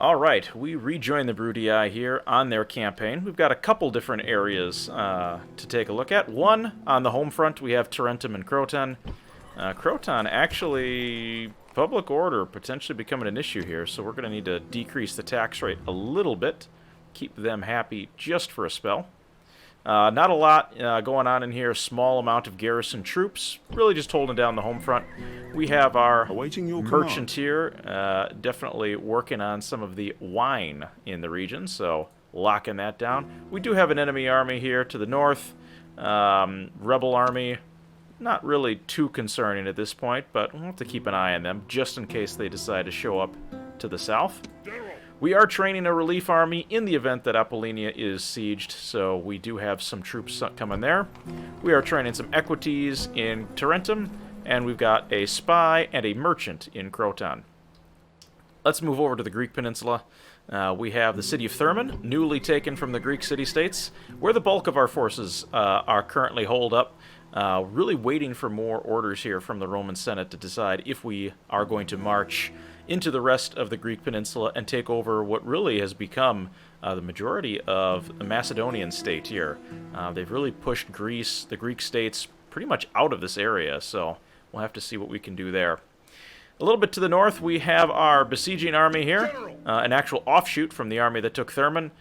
Alright, we rejoin the Brutii here on their campaign. We've got a couple different areas to take a look at. One, on the home front, we have Tarentum and Croton. Croton, actually, public order potentially becoming an issue here, so we're going to need to decrease the tax rate a little bit. Keep them happy just for a spell. Not a lot going on in here. Small amount of garrison troops. Really just holding down the home front. We have our merchant here. Definitely working on some of the wine in the region. So locking that down. We do have an enemy army here to the north. Rebel army. Not really too concerning at this point. But we'll have to keep an eye on them. Just in case they decide to show up to the south. We are training a relief army in the event that Apollonia is sieged, so we do have some troops coming there. We are training some equities in Tarentum, and we've got a spy and a merchant in Croton. Let's move over to the Greek peninsula. We have the city of Thermon, newly taken from the Greek city-states, where the bulk of our forces are currently holed up. Really waiting for more orders here from the Roman Senate to decide if we are going to march into the rest of the Greek peninsula and take over what really has become the majority of the Macedonian state here. They've really pushed Greece, the Greek states, pretty much out of this area, so we'll have to see what we can do there. A little bit to the north, we have our besieging army here, an actual offshoot from the army that took Thermon,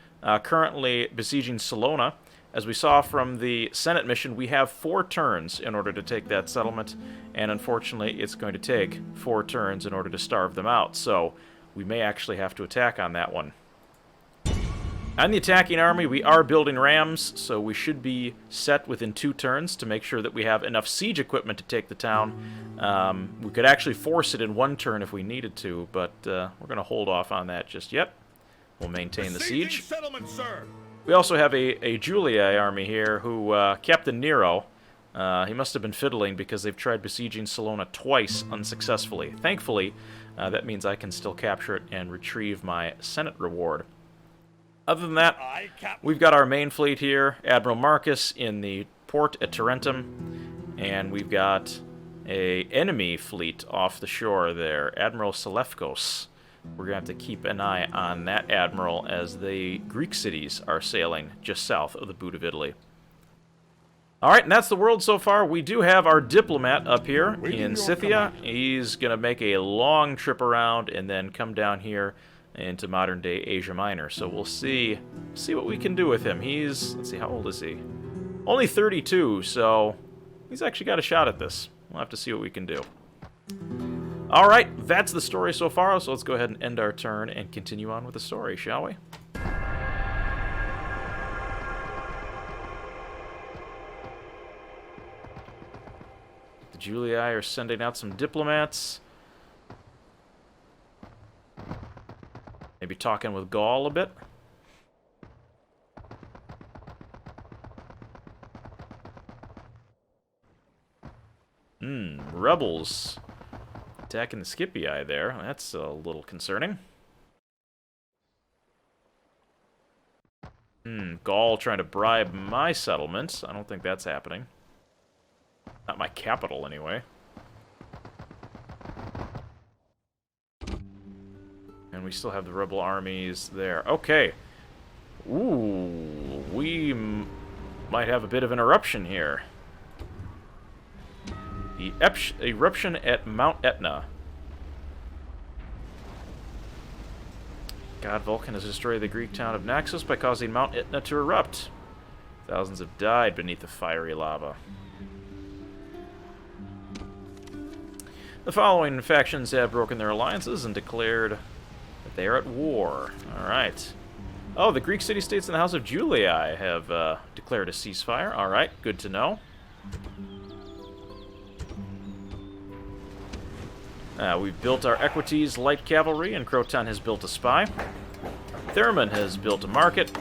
currently besieging Salona. As we saw from the Senate mission, we have 4 turns in order to take that settlement, and unfortunately it's going to take 4 turns in order to starve them out, so we may actually have to attack on that one. On the attacking army, we are building rams, so we should be set within 2 turns to make sure that we have enough siege equipment to take the town. We could actually force it in 1 turn if we needed to, but we're going to hold off on that just yet. We'll maintain the siege. Sir. We also have a Julii army here who Captain Nero. He must have been fiddling because they've tried besieging Salona twice unsuccessfully. Thankfully, that means I can still capture it and retrieve my Senate reward. Other than that, we've got our main fleet here, Admiral Marcus in the port at Tarentum, and we've got a enemy fleet off the shore there, Admiral Selefkos. We're going to have to keep an eye on that admiral as the Greek cities are sailing just south of the boot of Italy. Alright, and that's the world so far. We do have our diplomat up here in Scythia. He's going to make a long trip around and then come down here into modern-day Asia Minor. So we'll see what we can do with him. He's, let's see, how old is he? Only 32, so he's actually got a shot at this. We'll have to see what we can do. Alright, that's the story so far, so let's go ahead and end our turn and continue on with the story, shall we? The Julii are sending out some diplomats. Maybe talking with Gaul a bit. Rebels attacking the Scipii there. That's a little concerning. Gaul trying to bribe my settlements. I don't think that's happening. Not my capital, anyway. And we still have the rebel armies there. Okay. Ooh, we might have a bit of an eruption here. The eruption at Mount Etna. God Vulcan has destroyed the Greek town of Naxos by causing Mount Etna to erupt. Thousands have died beneath the fiery lava. The following factions have broken their alliances and declared that they are at war. Alright. Oh, the Greek city-states in the House of Julii have declared a ceasefire. Alright, good to know. We've built our equities, light cavalry, and Croton has built a spy. Thermon has built a market.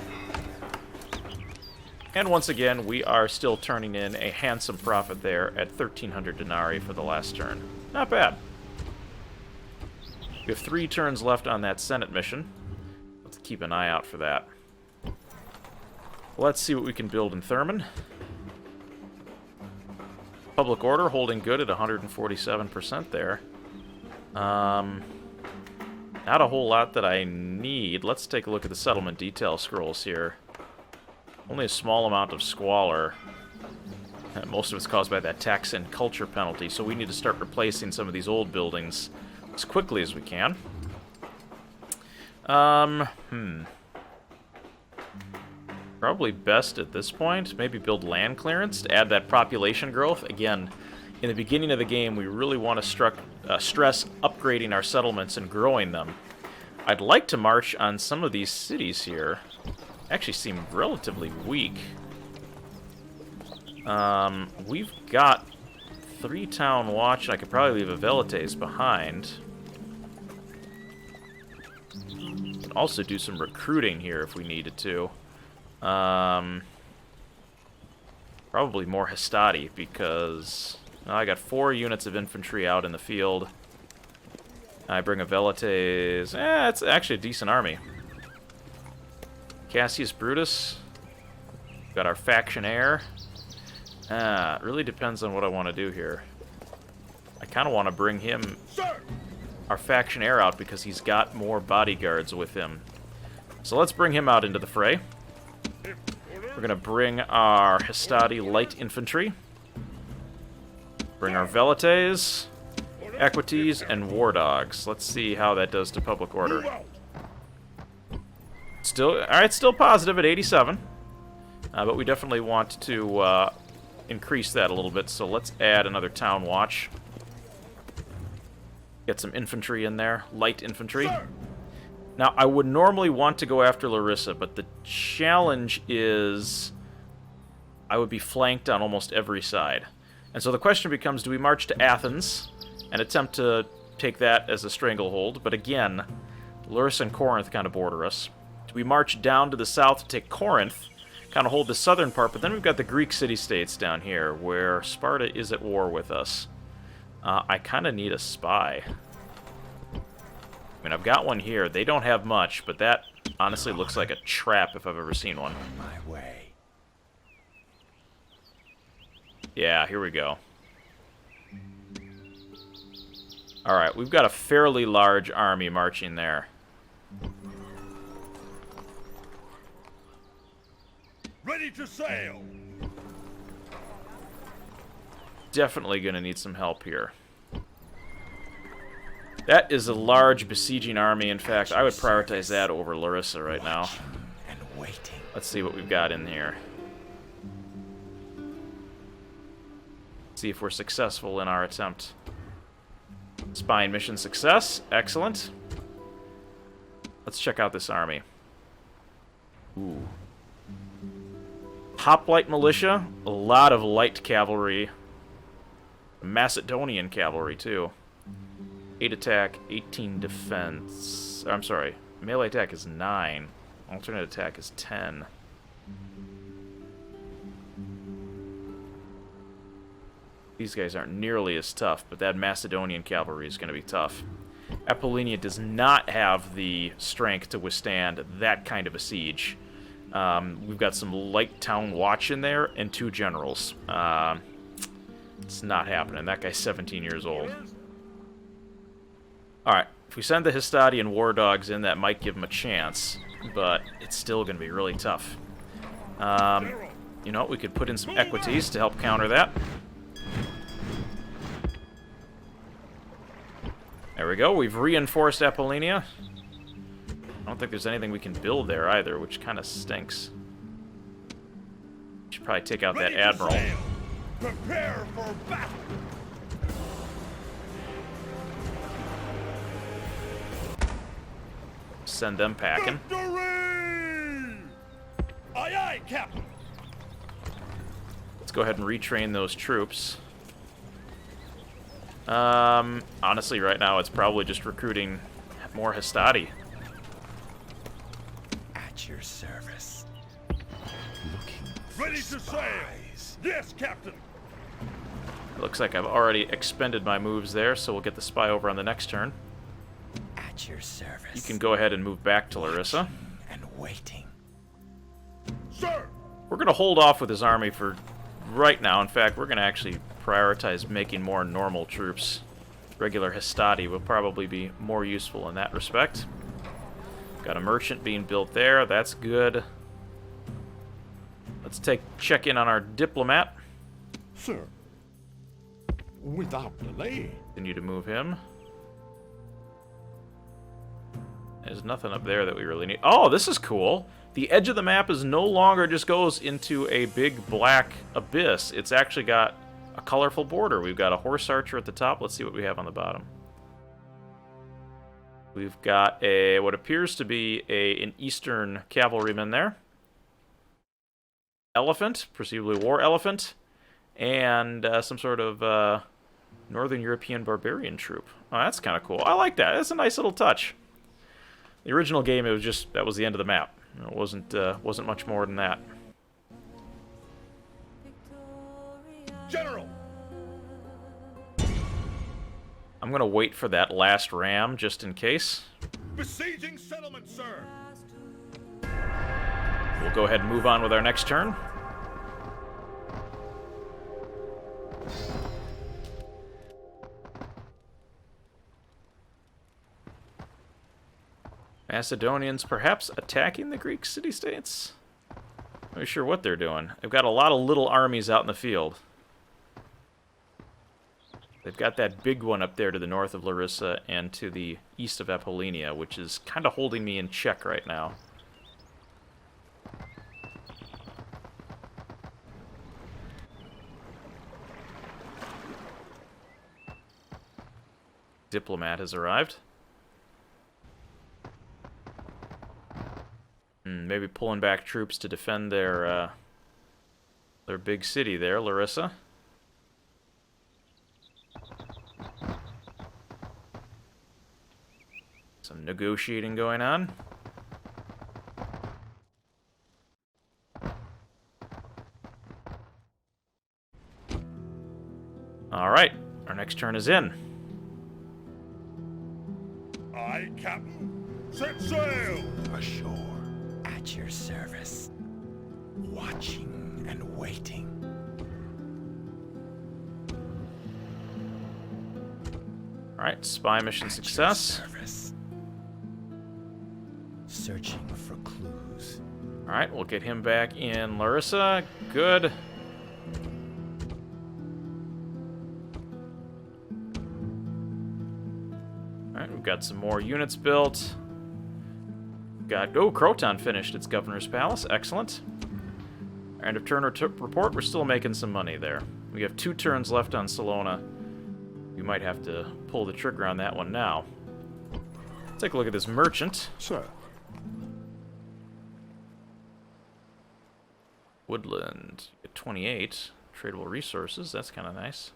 And once again, we are still turning in a handsome profit there at 1,300 denarii for the last turn. Not bad. We have 3 turns left on that Senate mission. Let's keep an eye out for that. Let's see what we can build in Thermon. Public order holding good at 147% there. Not Not a whole lot that I need. Let's take a look at the settlement detail scrolls here. Only a small amount of squalor. Most of it's caused by that tax and culture penalty, so we need to start replacing some of these old buildings as quickly as we can. Probably best at this point, maybe build land clearance to add that population growth. Again, in the beginning of the game, we really want to stress upgrading our settlements and growing them. I'd like to march on some of these cities here. Actually seem relatively weak. We've got 3 town watch, and I could probably leave a Velites behind. Could also do some recruiting here if we needed to. Probably more Hastati, because I got 4 units of infantry out in the field. I bring a Velites. It's actually a decent army. Cassius Brutus. Got our faction heir. It really depends on what I want to do here. I kind of want to bring him, our faction heir, out because he's got more bodyguards with him. So let's bring him out into the fray. We're going to bring our Hastati light infantry. Bring our Velites, Equites, and War Dogs. Let's see how that does to public order. Alright, still positive at 87. But we definitely want to increase that a little bit, so let's add another town watch. Get some infantry in there, light infantry. Now, I would normally want to go after Larissa, but the challenge is I would be flanked on almost every side. And so the question becomes, do we march to Athens and attempt to take that as a stranglehold? But again, Larissa and Corinth kind of border us. Do we march down to the south to take Corinth, kind of hold the southern part, but then we've got the Greek city-states down here, where Sparta is at war with us. I kind of need a spy. I mean, I've got one here. They don't have much, but that honestly looks like a trap if I've ever seen one. My way. Yeah, here we go. Alright, we've got a fairly large army marching there. Ready to sail. Definitely going to need some help here. That is a large besieging army. In fact, I would prioritize that over Larissa right now. And waiting. Let's see what we've got in here. See if we're successful in our attempt. Spying mission success. Excellent. Let's check out this army. Ooh. Hoplite militia. A lot of light cavalry. Macedonian cavalry, too. 8 attack, 18 defense. I'm sorry. Melee attack is 9. Alternate attack is 10. These guys aren't nearly as tough, but that Macedonian cavalry is going to be tough. Apollonia does not have the strength to withstand that kind of a siege. We've got some light town watch in there and 2 generals. It's not happening. That guy's 17 years old. Alright, if we send the Hastati and War Dogs in, that might give them a chance, but it's still going to be really tough. You know, we could put in some Equites to help counter that. There we go. We've reinforced Apollonia. I don't think there's anything we can build there either, which kind of stinks. Should probably take out that admiral. Prepare for battle. Send them packing. Victory! Aye, aye, Captain. Let's go ahead and retrain those troops. Honestly, right now it's probably just recruiting more Hastati. At your service. Looking ready to sail. Yes, Captain. It looks like I've already expended my moves there, so we'll get the spy over on the next turn. At your service. You can go ahead and move back to Larissa. And waiting. Sir. We're going to hold off with his army for right now. In fact, we're going to actually prioritize making more normal troops. regular hastati will probably be more useful in that respect. Got a merchant being built there. That's good. Let's check in on our diplomat. Sir, without delay. Continue to move him. There's nothing up there that we really need. Oh, this is cool. The edge of the map is no longer just goes into a big black abyss. It's actually got a colorful border. We've got a horse archer at the top. Let's see what we have on the bottom. We've got what appears to be an eastern cavalryman there. Elephant, presumably war elephant, and some sort of Northern European barbarian troop. Oh, that's kind of cool. I like that. That's a nice little touch. The original game, it was just that was the end of the map. It wasn't much more than that. General. I'm gonna wait for that last ram just in case. Besieging settlement, sir. We'll go ahead and move on with our next turn. Macedonians perhaps attacking the Greek city-states? Not really sure what they're doing. They've got a lot of little armies out in the field. They've got that big one up there to the north of Larissa and to the east of Apollonia, which is kind of holding me in check right now. Diplomat has arrived. Maybe pulling back troops to defend their big city there, Larissa. Some negotiating going on. All right, our next turn is in. Aye, Captain. Set sail. Ashore, at your service, watching and waiting. All right, spy mission success. Service. Searching for clues. All right, we'll get him back in Larissa. Good. All right, we've got some more units built. Croton finished its governor's palace. Excellent. End of turn report. We're still making some money there. We have 2 turns left on Salona. We might have to pull the trigger on that one now. Take a look at this merchant. Sir. Woodland at 28. Tradable resources. That's kind of nice.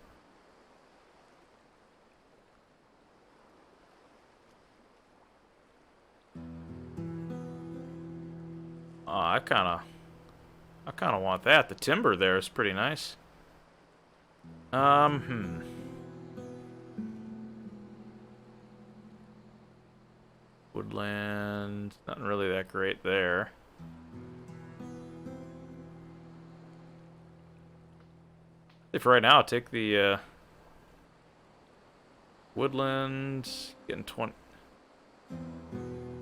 I kind of want that. The timber there is pretty nice. Woodland, not really that great there. For right now, I'll take the Woodland, getting 20,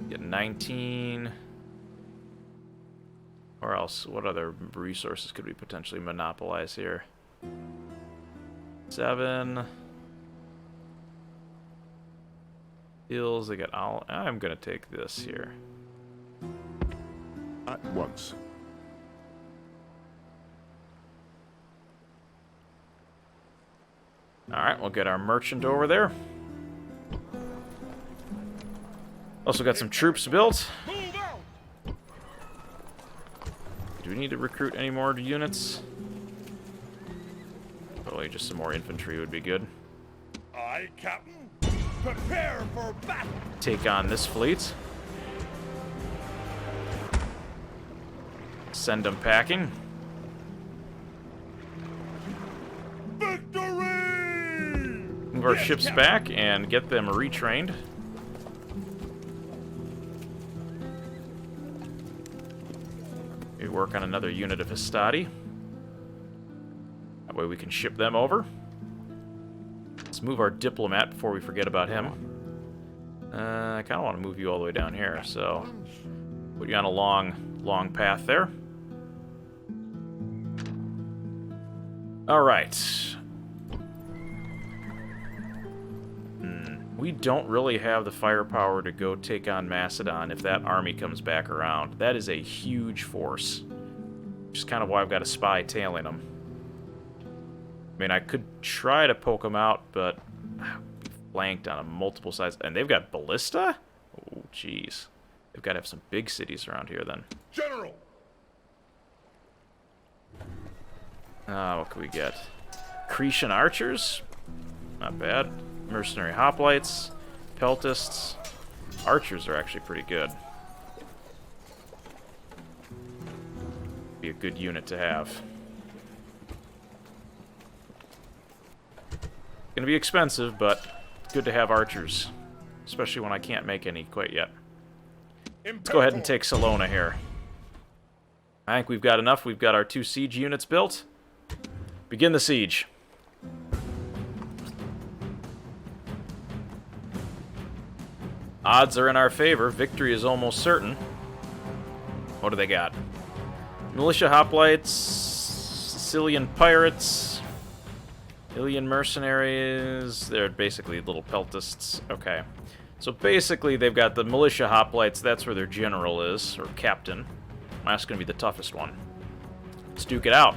getting 19. Or else, what other resources could we potentially monopolize here? 7. Hills, they got all. I'm gonna take this here. At once. Alright, we'll get our merchant over there. Also got some troops built. Move out. Do we need to recruit any more units? Probably just some more infantry would be good. Aye, Captain. Prepare for battle. Take on this fleet. Send them packing. Victory! Move our Yes, ships Captain. back and get them retrained. We work on another unit of Hastati. That way we can ship them over. Let's move our diplomat before we forget about him. I kind of want to move you all the way down here, so put you on a long path there. All right. We don't really have the firepower to go take on Macedon if that army comes back around. That is a huge force. Which is kind of why I've got a spy tailing them. I mean, I could try to poke them out, but be flanked on a multiple sides. And they've got ballista? Oh, jeez. They've got to have some big cities around here, then. General! What can we get? Cretan archers? Not bad. Mercenary hoplites. Peltists. Archers are actually pretty good. Be a good unit to have. Gonna be expensive, but it's good to have archers. Especially when I can't make any quite yet. Let's go ahead and take Salona here. I think we've got enough. We've got our 2 siege units built. Begin the siege. Odds are in our favor. Victory is almost certain. What do they got? Militia hoplites, Sicilian pirates, Ilian mercenaries. They're basically little peltists. Okay. So basically they've got the militia hoplites. That's where their general is, or captain. That's going to be the toughest one. Let's duke it out.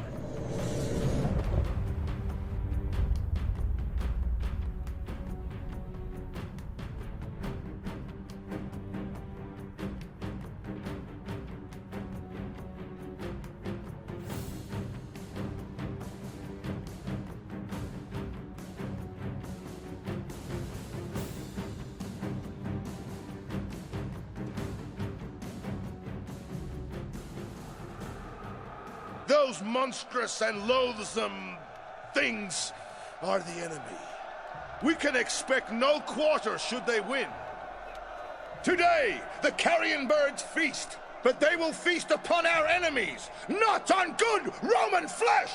Those monstrous and loathsome things are the enemy. We can expect no quarter should they win. Today, the carrion birds feast, but they will feast upon our enemies, not on good Roman flesh!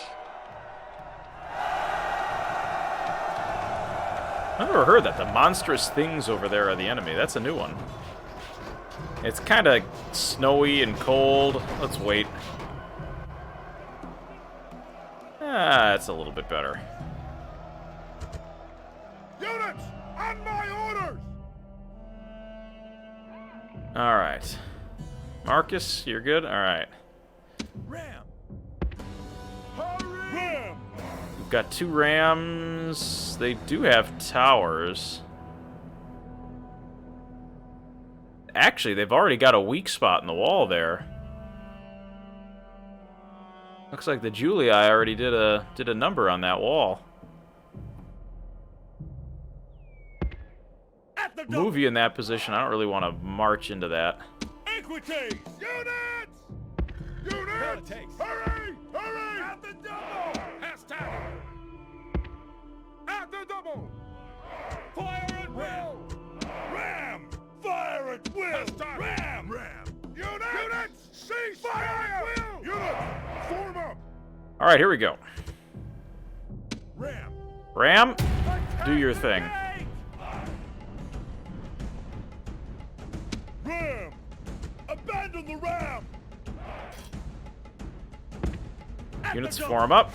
I've never heard that. The monstrous things over there are the enemy. That's a new one. It's kind of snowy and cold. Let's wait. That's a little bit better. Units, on my orders! Alright. Marcus, you're good? Alright. Ram! Hurry! Ram! We've got 2 rams. They do have towers. Actually, they've already got a weak spot in the wall there. Looks like the Julii already did a number on that wall. Move you in that position. I don't really want to march into that. Equities! Units! Units! Hurry! Hurry! At the double! Hashtag! At the double! Fire at will! Ram! Fire at will! Hashtag! Ram! Ram! Units! Cease fire! Will! Units! Form up! Alright, here we go. Ram! Ram, do your thing. Ram! Abandon the ram! Units form up.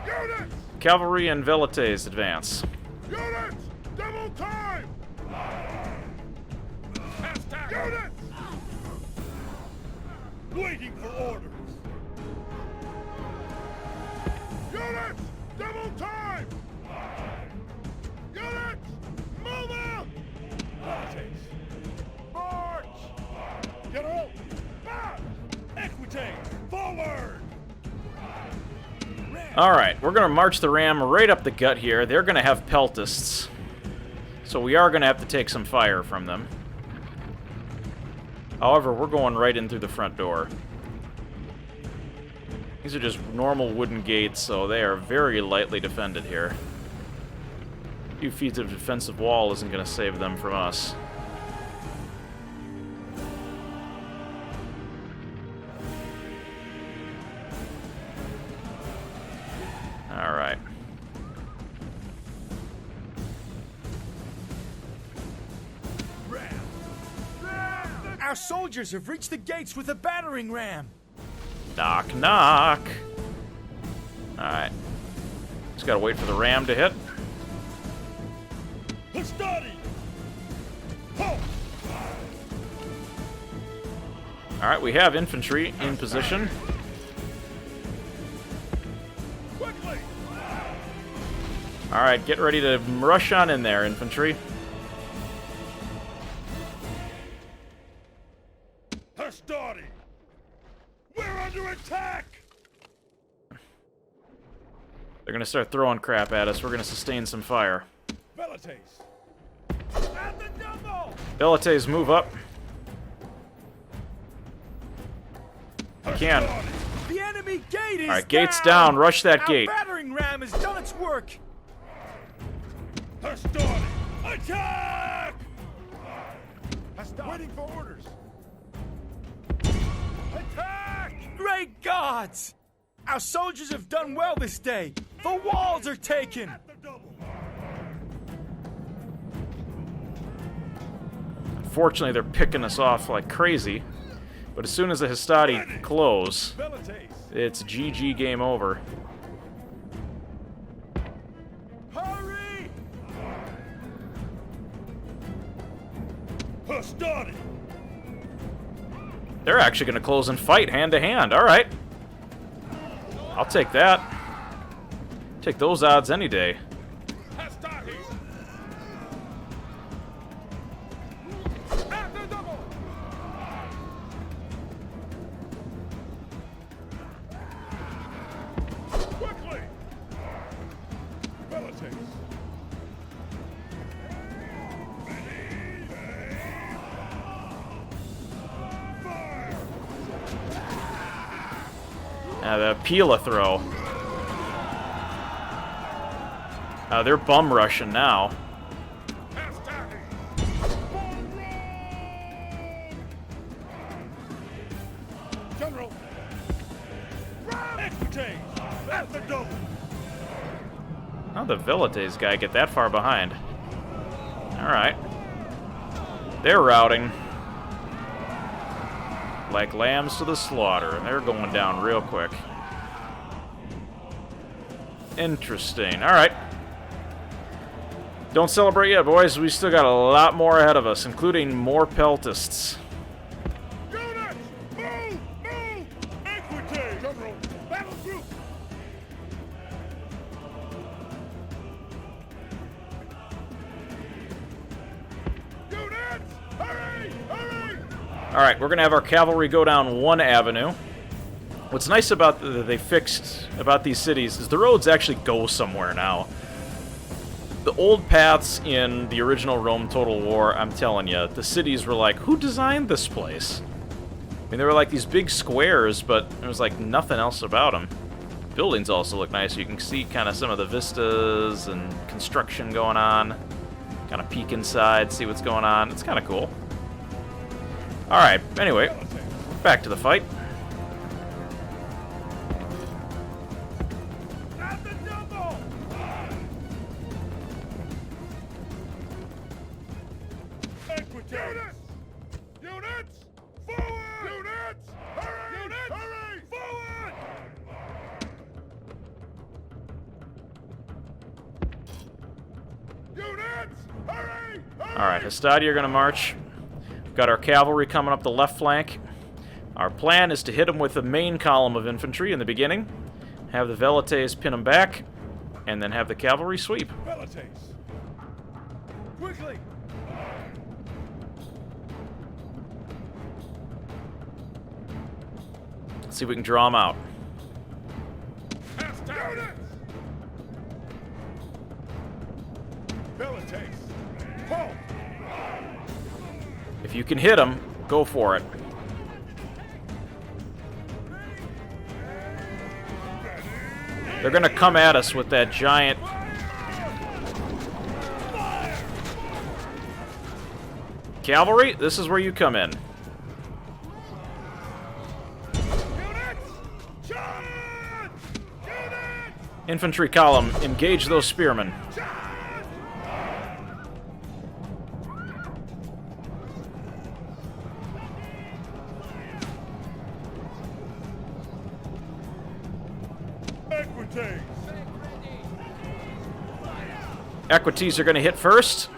Units! Cavalry and velites advance. Units! Double time! Hashtag! Units! Waiting for orders! Units! Double time! Units! Move out! March! Get out! March! Equity! Forward! Alright, we're going to march the ram right up the gut here. They're going to have peltists. So we are going to have to take some fire from them. However, we're going right in through the front door. These are just normal wooden gates, so they are very lightly defended here. A few feet of defensive wall isn't going to save them from us. Alright. Our soldiers have reached the gates with a battering ram. Knock, knock. Alright. Just gotta wait for the ram to hit. Alright, we have infantry in position. Alright, get ready to rush on in there, infantry. Hastati! We're under attack! They're gonna start throwing crap at us. We're gonna sustain some fire. Velites! Velites, move up. You can. The enemy gate is Alright, gate's down. Rush that Our gate. battering ram has done its work. Hastati! Attack! Hastati! Waiting for orders! Attack! Great gods! Our soldiers have done well this day. The walls are taken. Unfortunately, they're picking us off like crazy. But as soon as the Hastati close, it's GG, game over. Hurry! Hastati! They're actually going to close and fight hand to hand. All right. I'll take that. Take those odds any day. Hastati! Quickly! Velites! The Pila throw. They're bum rushing now. General! Expertise! At the double! How'd the Velites guy get that far behind? Alright. They're routing. Like lambs to the slaughter, and they're going down real quick. Interesting. Alright. Don't celebrate yet, boys. We still got a lot more ahead of us, including more peltists. Units! Move! Move! Equity! General! Battle group! Units! Hurry! Hurry! Alright, we're going to have our cavalry go down one avenue. What's nice about they fixed about these cities is the roads actually go somewhere now. The old paths in the original Rome Total War, I'm telling you, the cities were like, who designed this place? I mean, they were like these big squares, but there was like nothing else about them. Buildings also look nice. You can see kind of some of the vistas and construction going on. Kind of peek inside, see what's going on. It's kind of cool. Alright, anyway, back to the fight. Units! Units! Forward! Units! Hurry! Units! Hurry! Forward! Units! Hurry! Hurry! Alright, Hastati are going to march. We've got our cavalry coming up the left flank. Our plan is to hit them with the main column of infantry in the beginning, have the Velites pin them back, and then have the cavalry sweep. Velites! Quickly! Let's see if we can draw them out. Units! Velites! Halt! If you can hit them, go for it. They're going to come at us with that giant... Cavalry, this is where you come in. Infantry column, engage those spearmen. Equities are going to hit first.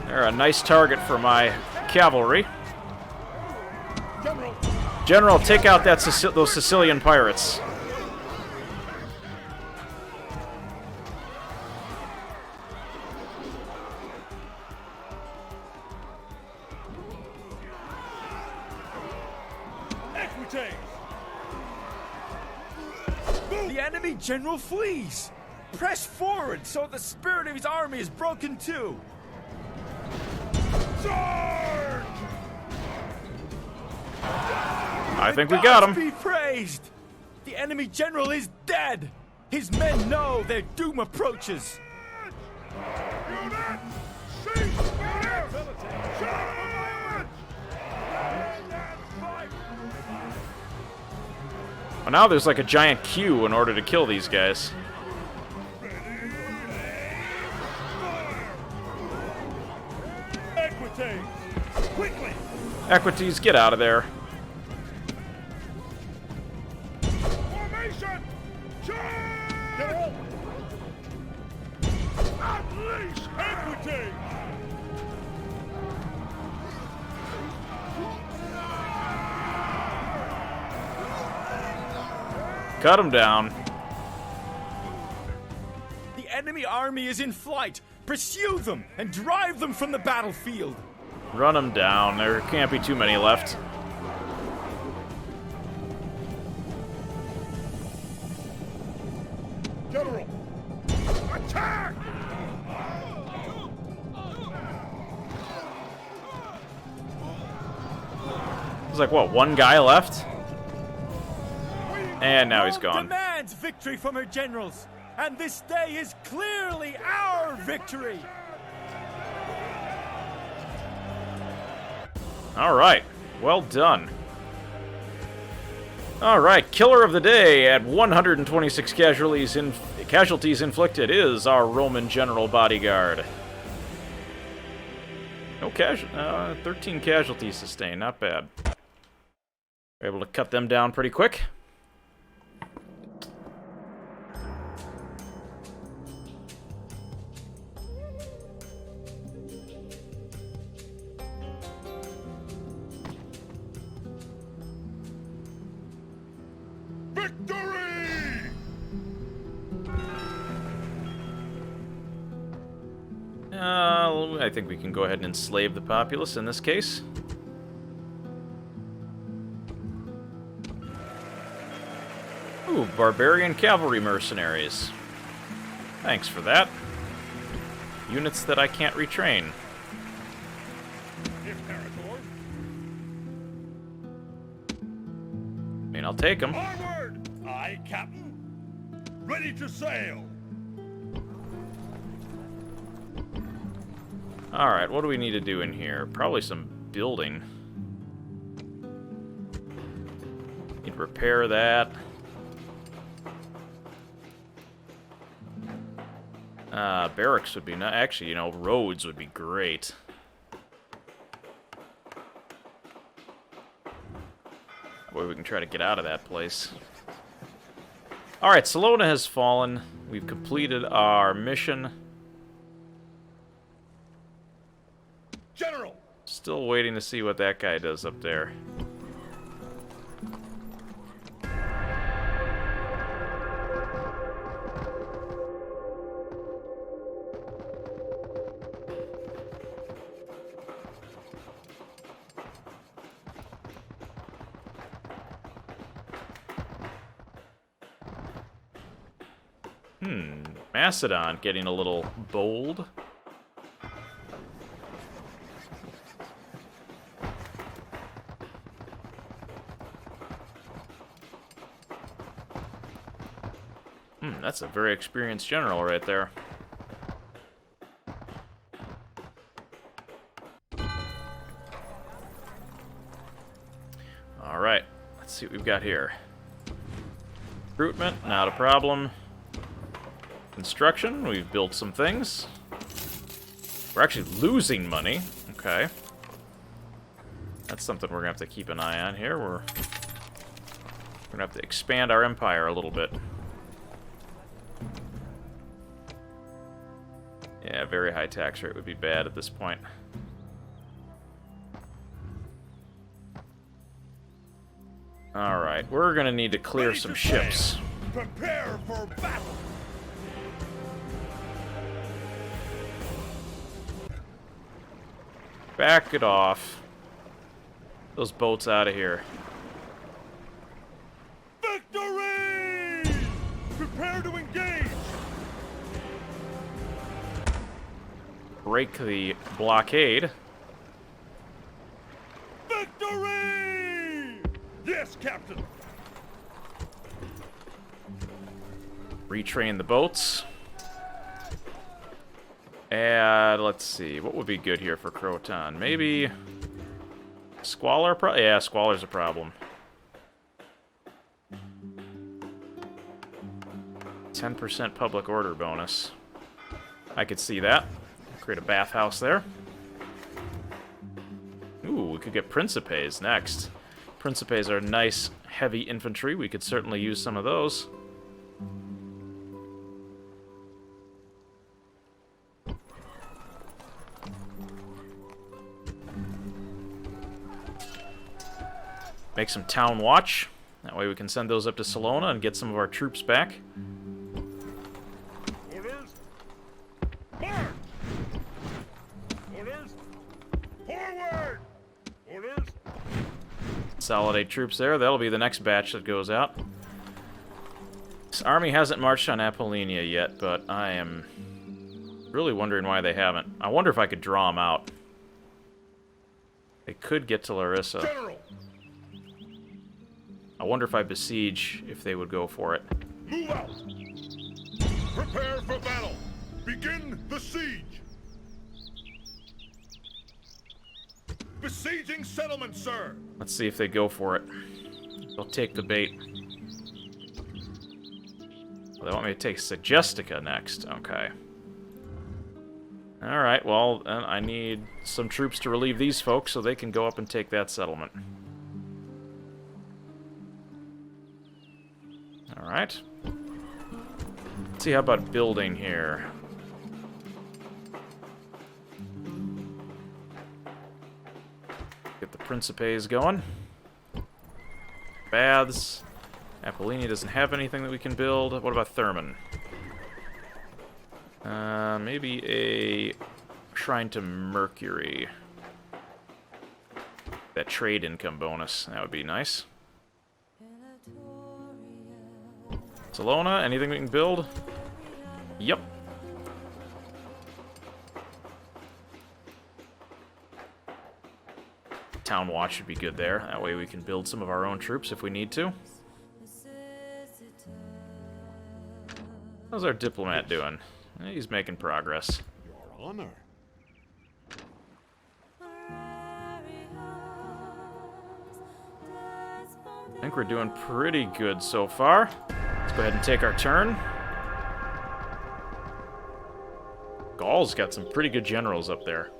They're a nice target for my cavalry. General, take out those Sicilian pirates. The enemy general flees! Press forward so the spirit of his army is broken too! Charge! I think we got him. Be praised! The enemy general is dead! His men know their doom approaches! Well, now there's like a giant queue in order to kill these guys. Equities, get out of there. Formation! Charge! Unleash equity! Cut him down. The enemy army is in flight! Pursue them and drive them from the battlefield! Run them down. There can't be too many left. General! Attack! There's like, what, one guy left? And now he's gone. Demands victory from her generals, and this day is clearly our victory! Alright, well done. Alright, killer of the day at 126 casualties inflicted is our Roman general bodyguard. No 13 casualties sustained, not bad. We're able to cut them down pretty quick. I think we can go ahead and enslave the populace in this case. Ooh, barbarian cavalry mercenaries. Thanks for that. Units that I can't retrain. I mean, I'll take them. Onward! Aye, Captain. Ready to sail. Alright, what do we need to do in here? Probably some building. Need to repair that. Barracks would be nice. Actually, you know, roads would be great. Boy, we can try to get out of that place. Alright, Salona has fallen. We've completed our mission. General! Still waiting to see what that guy does up there. Macedon getting a little bold. That's a very experienced general right there. Alright, let's see what we've got here. Recruitment, not a problem. Construction, we've built some things. We're actually losing money. Okay. That's something we're going to have to keep an eye on here. We're going to have to expand our empire a little bit. Yeah, very high tax rate would be bad at this point. Alright, we're gonna need to clear Ready some to ships. sail. Prepare for battle. Back it off. Those boats out of here. Victory! Prepare to engage. Break the blockade. Victory! Yes, Captain. Retrain the boats. And let's see, what would be good here for Croton? Maybe Squalor? Yeah, Squalor's a problem. 10% public order bonus. I could see that. Create a bathhouse there. Ooh, we could get Principes next. Principes are nice, heavy infantry. We could certainly use some of those. Make some town watch. That way we can send those up to Salona and get some of our troops back. Orders. March. Orders. Forward. Orders. Consolidate troops there. That'll be the next batch that goes out. This army hasn't marched on Apollonia yet, but I am really wondering why they haven't. I wonder if I could draw them out. They could get to Larissa. General. I wonder if I besiege, if they would go for it. Move out. Prepare for battle. Begin the siege. Besieging settlement, sir. Let's see if they go for it. They'll take the bait. Well, they want me to take Segestica next. Okay. Alright, well, then I need some troops to relieve these folks so they can go up and take that settlement. Alright. Let's see, how about building here? Get the Principes going. Baths. Apollonia doesn't have anything that we can build. What about Thermon? Maybe a Shrine to Mercury. That trade income bonus. That would be nice. Salona, anything we can build? Yep. Town Watch should be good there. That way we can build some of our own troops if we need to. How's our diplomat doing? He's making progress. Your honor. I think we're doing pretty good so far. Let's go ahead and take our turn. Gaul's got some pretty good generals up there.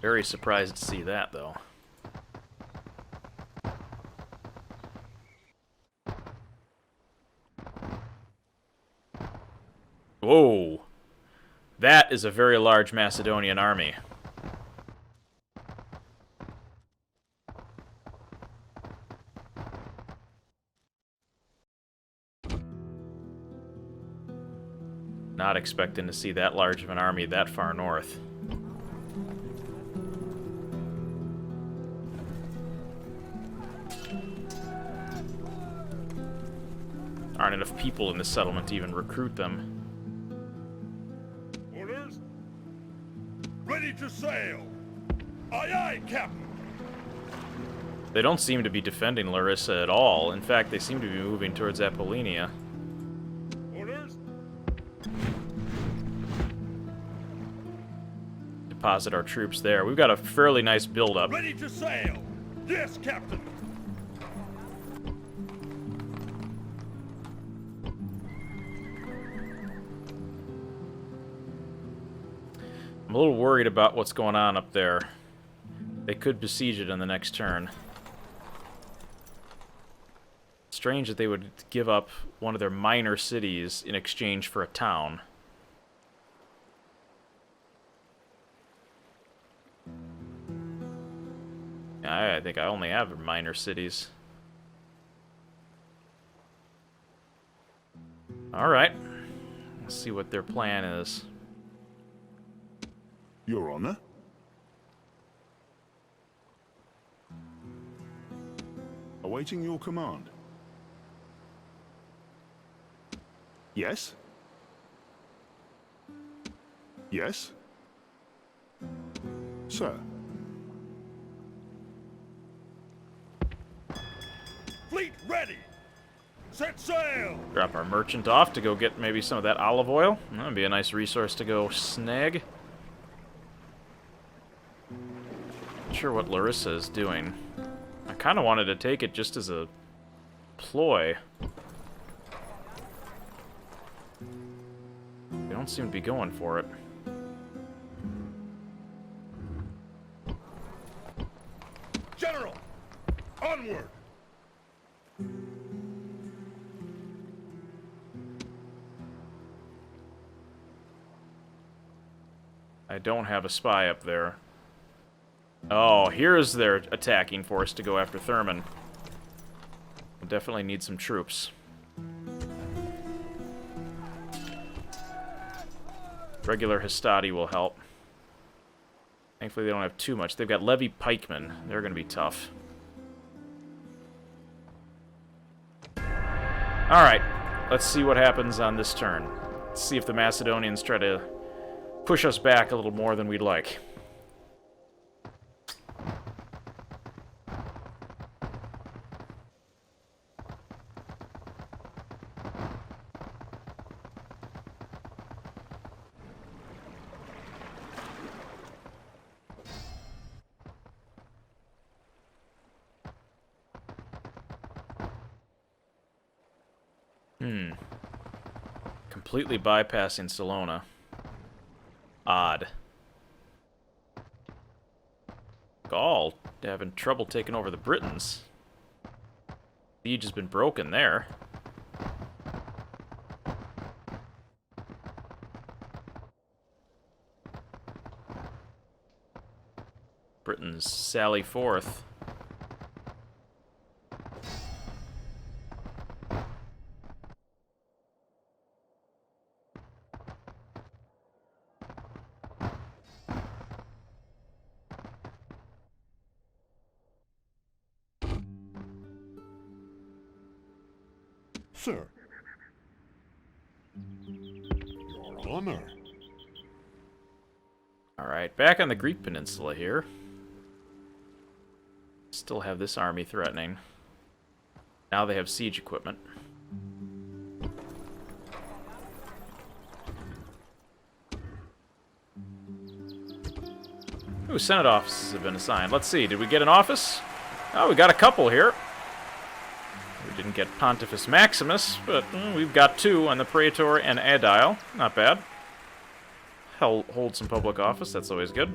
Very surprised to see that, though. Whoa! That is a very large Macedonian army. Not expecting to see that large of an army that far north. Aren't enough people in this settlement to even recruit them. Orders. Ready to sail. Aye, aye, Captain. They don't seem to be defending Larissa at all. In fact, they seem to be moving towards Apollonia. Orders. Deposit our troops there. We've got a fairly nice build-up. Ready to sail. Yes, Captain. I'm a little worried about what's going on up there. They could besiege it in the next turn. Strange that they would give up one of their minor cities in exchange for a town. I think I only have minor cities. Alright. Let's see what their plan is. Your Honor? Awaiting your command. Yes? Yes? Sir? Fleet ready! Set sail! Drop our merchant off to go get maybe some of that olive oil. That'd be a nice resource to go snag. Not sure what Larissa is doing. I kind of wanted to take it just as a ploy. They don't seem to be going for it. General! Onward! I don't have a spy up there. Oh, here's their attacking force to go after Thurman. We'll definitely need some troops. Regular Hastati will help. Thankfully, they don't have too much. They've got Levy pikemen. They're going to be tough. Alright, let's see what happens on this turn. Let's see if the Macedonians try to push us back a little more than we'd like. Completely bypassing Salona. Odd. Gaul having trouble taking over the Britons. Siege has been broken there. Britons sally forth. Sir? Your Honor? Alright, back on the Greek peninsula here. Still have this army threatening. Now they have siege equipment. Ooh, Senate offices have been assigned. Let's see, did we get an office? Oh, we got a couple here. We didn't get Pontifex Maximus, but we've got two on the Praetor and Aedile. Not bad. Hold some public office, that's always good.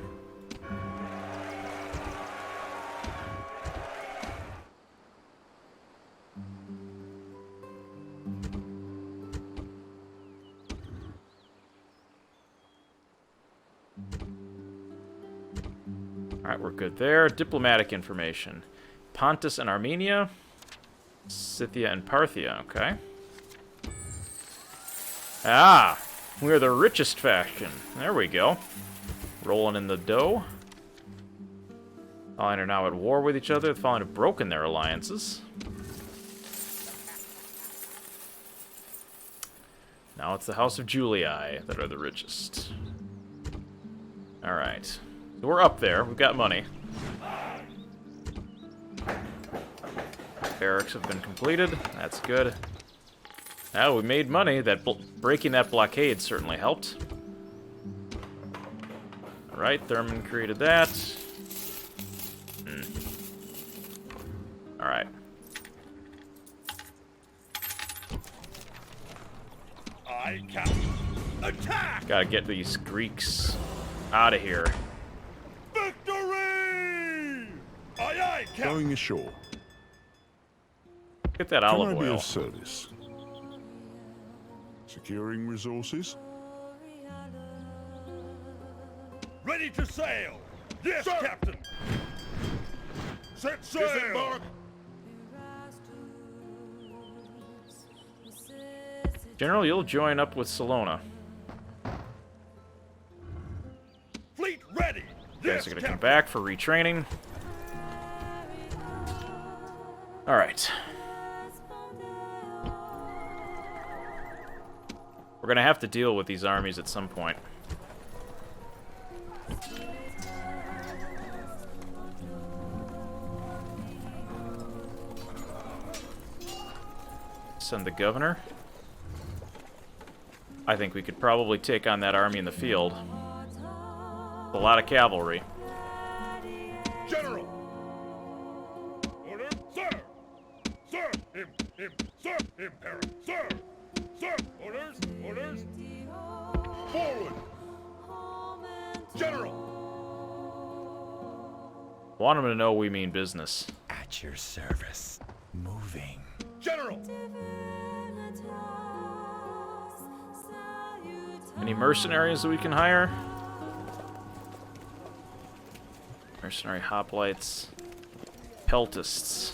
Alright, we're good there. Diplomatic information. Pontus and Armenia. Scythia and Parthia, okay. Ah! We're the richest faction. There we go. Rolling in the dough. Fallen are now at war with each other. The Fallen have broken their alliances. Now it's the House of Julii that are the richest. Alright. So we're up there. We've got money. Barracks have been completed. That's good. Now we made money. That breaking that blockade certainly helped. Alright, Thurman created that. Alright. I count. Attack! Gotta get these Greeks out of here. Victory! Aye, aye, Captain. Going ashore. Get that Can olive I be oil. of service? Securing resources? Ready to sail! Yes, sir. Captain! Set sail! Disembark! General, you'll join up with Salona. Fleet ready! You guys are going to come back for retraining. Alright. We're going to have to deal with these armies at some point. Send the governor. I think we could probably take on that army in the field. A lot of cavalry. General! Order, sir! Sir! Sir! Imperator! Sir! Sir! Orders! Orders! Forward! General! Want them to know we mean business. At your service. Moving. General! Any mercenaries that we can hire? Mercenary hoplites. Peltists.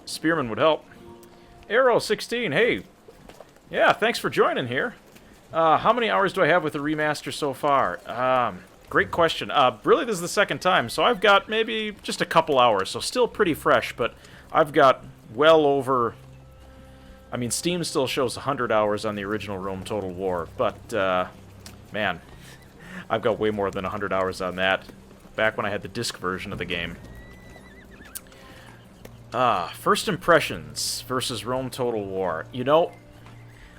Spearman would help. Arrow 16, hey. Yeah, thanks for joining here. How many hours do I have with the remaster so far? Great question. Really, this is the second time, so I've got maybe just a couple hours, so still pretty fresh, but I've got well over... I mean, Steam still shows 100 hours on the original Rome Total War, but, man, I've got way more than 100 hours on that, back when I had the disc version of the game. First impressions versus Rome Total War. You know,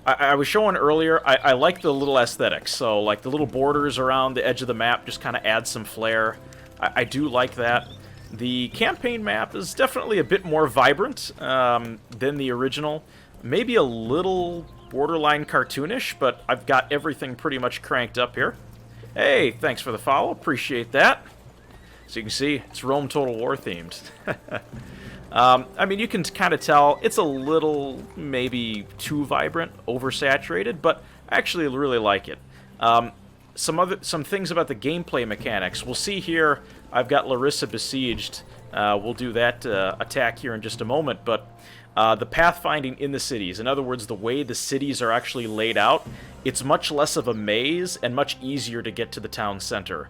I was showing earlier, I like the little aesthetics, so, like, the little borders around the edge of the map just kind of add some flair. I do like that. The campaign map is definitely a bit more vibrant than the original. Maybe a little borderline cartoonish, but I've got everything pretty much cranked up here. Hey, thanks for the follow. Appreciate that. So you can see, it's Rome Total War themed. I mean, you can kind of tell it's a little, maybe too vibrant, oversaturated, but I actually really like it. Some things about the gameplay mechanics. We'll see here, I've got Larissa besieged. We'll do that attack here in just a moment, but the pathfinding in the cities, in other words, the way the cities are actually laid out, it's much less of a maze and much easier to get to the town center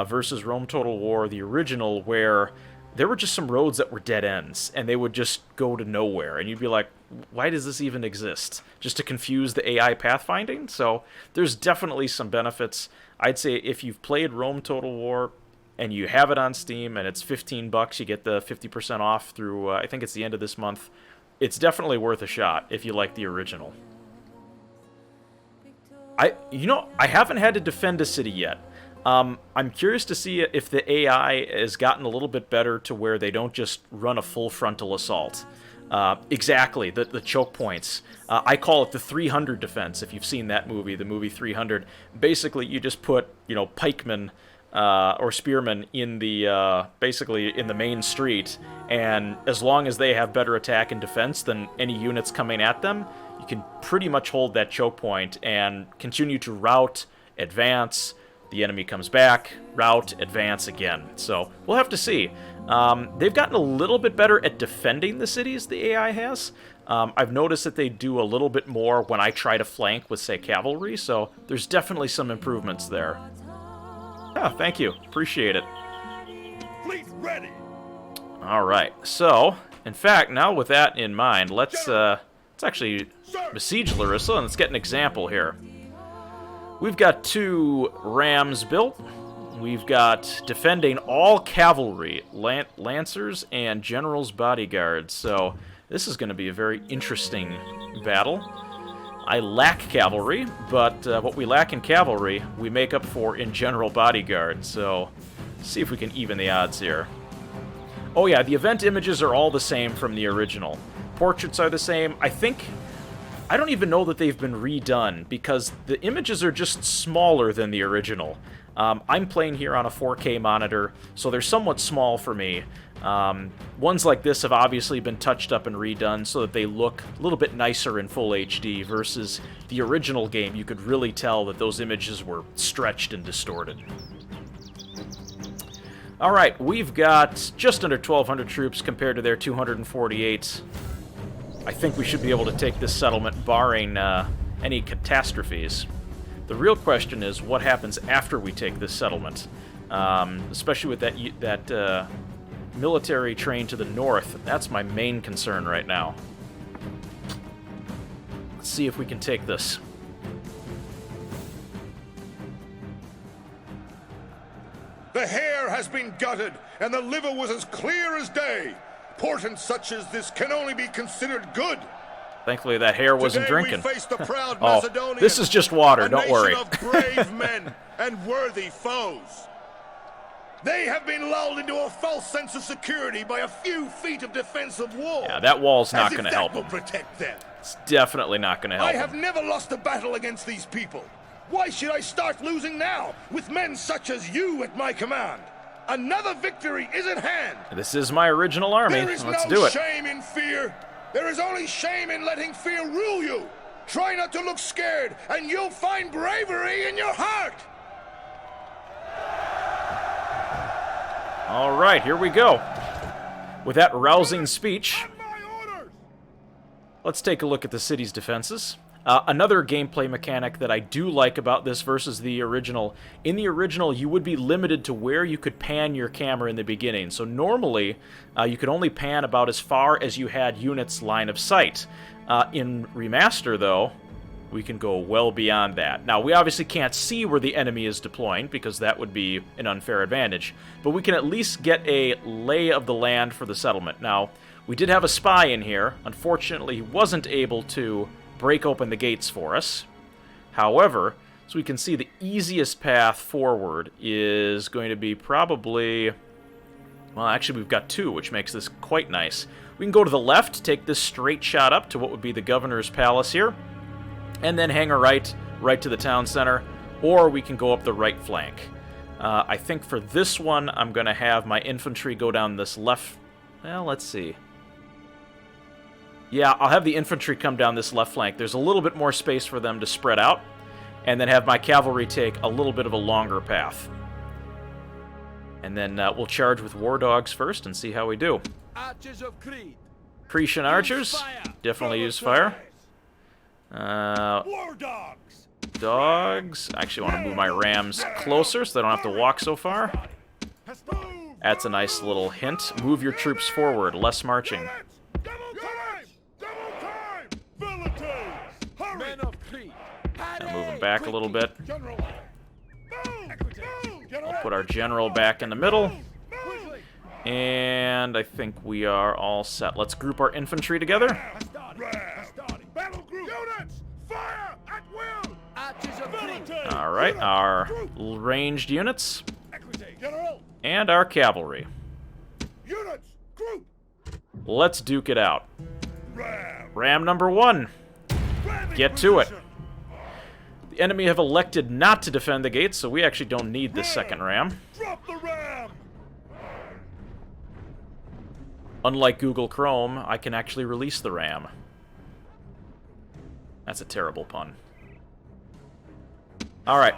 versus Rome Total War, the original, where there were just some roads that were dead ends, and they would just go to nowhere, and you'd be like, why does this even exist? Just to confuse the AI pathfinding? So there's definitely some benefits. I'd say if you've played Rome Total War and you have it on Steam and it's $15, you get the 50% off through, I think it's the end of this month, it's definitely worth a shot if you like the original. I haven't had to defend a city yet. I'm curious to see if the AI has gotten a little bit better to where they don't just run a full frontal assault. Exactly, the choke points. I call it the 300 defense, if you've seen that movie, the movie 300. Basically, you just put, pikemen or spearmen in the, basically in the main street, and as long as they have better attack and defense than any units coming at them, you can pretty much hold that choke point and continue to rout, advance. The enemy comes back, rout, advance again. So we'll have to see. They've gotten a little bit better at defending the cities, the AI has. I've noticed that they do a little bit more when I try to flank with, say, cavalry, so there's definitely some improvements there. Yeah, thank you. Appreciate it. Fleet ready! Alright, so, in fact, now with that in mind, let's actually besiege Larissa, and let's get an example here. We've got 2 rams built. We've got defending all cavalry, lancers, and general's bodyguards. So this is going to be a very interesting battle. I lack cavalry, but what we lack in cavalry, we make up for in general bodyguard. So let's see if we can even the odds here. Oh yeah, the event images are all the same from the original. Portraits are the same. I don't even know that they've been redone, because the images are just smaller than the original. I'm playing here on a 4K monitor, so they're somewhat small for me. Ones like this have obviously been touched up and redone so that they look a little bit nicer in full HD versus the original game. You could really tell that those images were stretched and distorted. Alright, we've got just under 1,200 troops compared to their 248. I think we should be able to take this settlement barring any catastrophes. The real question is what happens after we take this settlement, especially with that military train to the north. That's my main concern right now. Let's see if we can take this. The hair has been gutted, and the liver was as clear as day. Portent such as this can only be considered good. Thankfully, that hair wasn't Today drinking. We face the proud Oh, Macedonians, this is just water, don't worry. A nation of brave men and worthy foes. They have been lulled into a false sense of security by a few feet of defensive wall. Yeah, that wall's not going to help That them. will protect them. It's definitely not going to help I them. have never lost a battle against these people. Why should I start losing now, with men such as you at my command? Another victory is at hand. This is my original army. There is Let's no do it. shame in fear. There is only shame in letting fear rule you. Try not to look scared, and you'll find bravery in your heart. All right, here we go. With that rousing speech, let's take a look at the city's defenses. Another gameplay mechanic that I do like about this versus the original. In the original, you would be limited to where you could pan your camera in the beginning. So normally, you could only pan about as far as you had units line of sight. In Remaster, though, we can go well beyond that. Now, we obviously can't see where the enemy is deploying, because that would be an unfair advantage. But we can at least get a lay of the land for the settlement. Now, we did have a spy in here. Unfortunately, he wasn't able to break open the gates for us. However, so we can see the easiest path forward is going to be probably... Well, actually, we've got two, which makes this quite nice. We can go to the left, take this straight shot up to what would be the governor's palace here, and then hang a right to the town center, or we can go up the right flank. I think for this one, I'm going to have my infantry go down this left... Well, let's see. Yeah, I'll have the infantry come down this left flank. There's a little bit more space for them to spread out, and then have my cavalry take a little bit of a longer path. And then we'll charge with war dogs first and see how we do. Archers of Crete. Cretan archers, definitely use fire. War dogs. Dogs, I actually want to move my rams closer so they don't have to walk so far. That's a nice little hint. Move your troops forward, less marching. Men of Crete. Now move them back a little bit. We'll put our general back in the middle. And I think we are all set. Let's group our infantry together. Battle group units, fire at will. Archers of Crete. All right, our ranged units. And our cavalry. Units, group. Let's duke it out. Ram number one. Get to it. The enemy have elected not to defend the gates, so we actually don't need this second ram. Drop the ram. Unlike Google Chrome, I can actually release the ram. That's a terrible pun. Alright.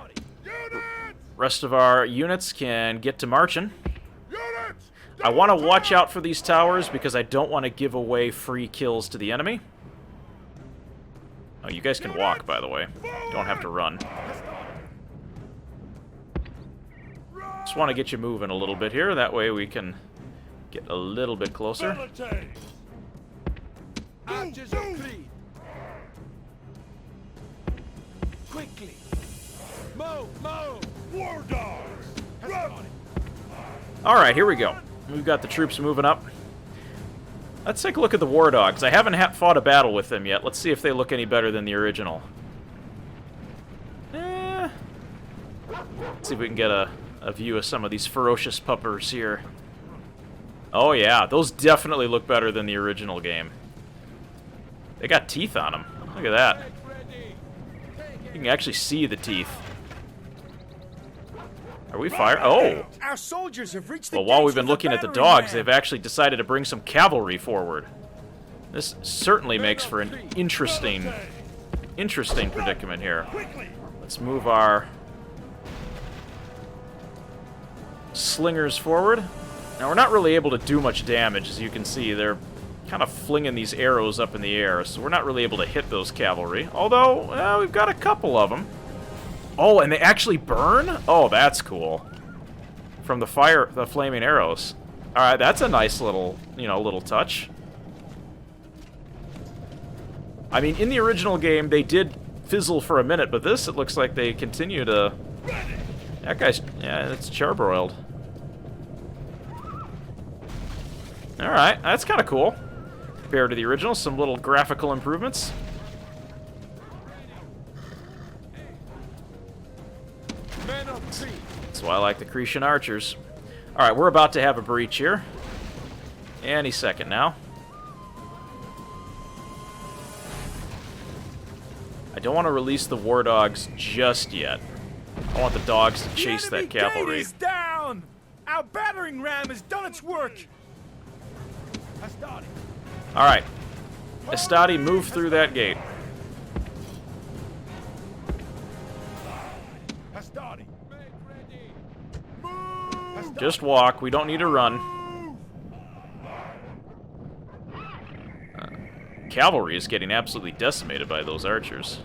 Rest of our units can get to marching. I want to watch out for these towers because I don't want to give away free kills to the enemy. Oh, you guys can walk, by the way. You don't have to run. Just want to get you moving a little bit here. That way we can get a little bit closer. Archers of Crete. Quickly. Move. War dogs. Alright, here we go. We've got the troops moving up. Let's take a look at the war dogs. I haven't fought a battle with them yet. Let's see if they look any better than the original. Let's see if we can get a view of some of these ferocious puppers here. Oh yeah, those definitely look better than the original game. They got teeth on them. Look at that. You can actually see the teeth. Are we fire? Oh! Our soldiers have reached the Well, while gates we've been with the looking at the battering dogs, ram. they've actually decided to bring some cavalry forward. This certainly makes for an interesting predicament here. Let's move our slingers forward. Now, we're not really able to do much damage, as you can see. They're kind of flinging these arrows up in the air, so we're not really able to hit those cavalry. Although, we've got a couple of them. Oh, and they actually burn? Oh, that's cool. From the fire, the flaming arrows. Alright, that's a nice little, little touch. I mean, in the original game, they did fizzle for a minute, but this, it looks like they continue to... That guy's... Yeah, it's charbroiled. Alright, that's kind of cool. Compared to the original, some little graphical improvements. That's why I like the Cretan archers. Alright, we're about to have a breach here. Any second now. I don't want to release the war dogs just yet. I want the dogs to chase that cavalry. The enemy gate is down! Our battering ram has done its work! Alright. Estadi, move through that gate. Just walk. We don't need to run. Cavalry is getting absolutely decimated by those archers.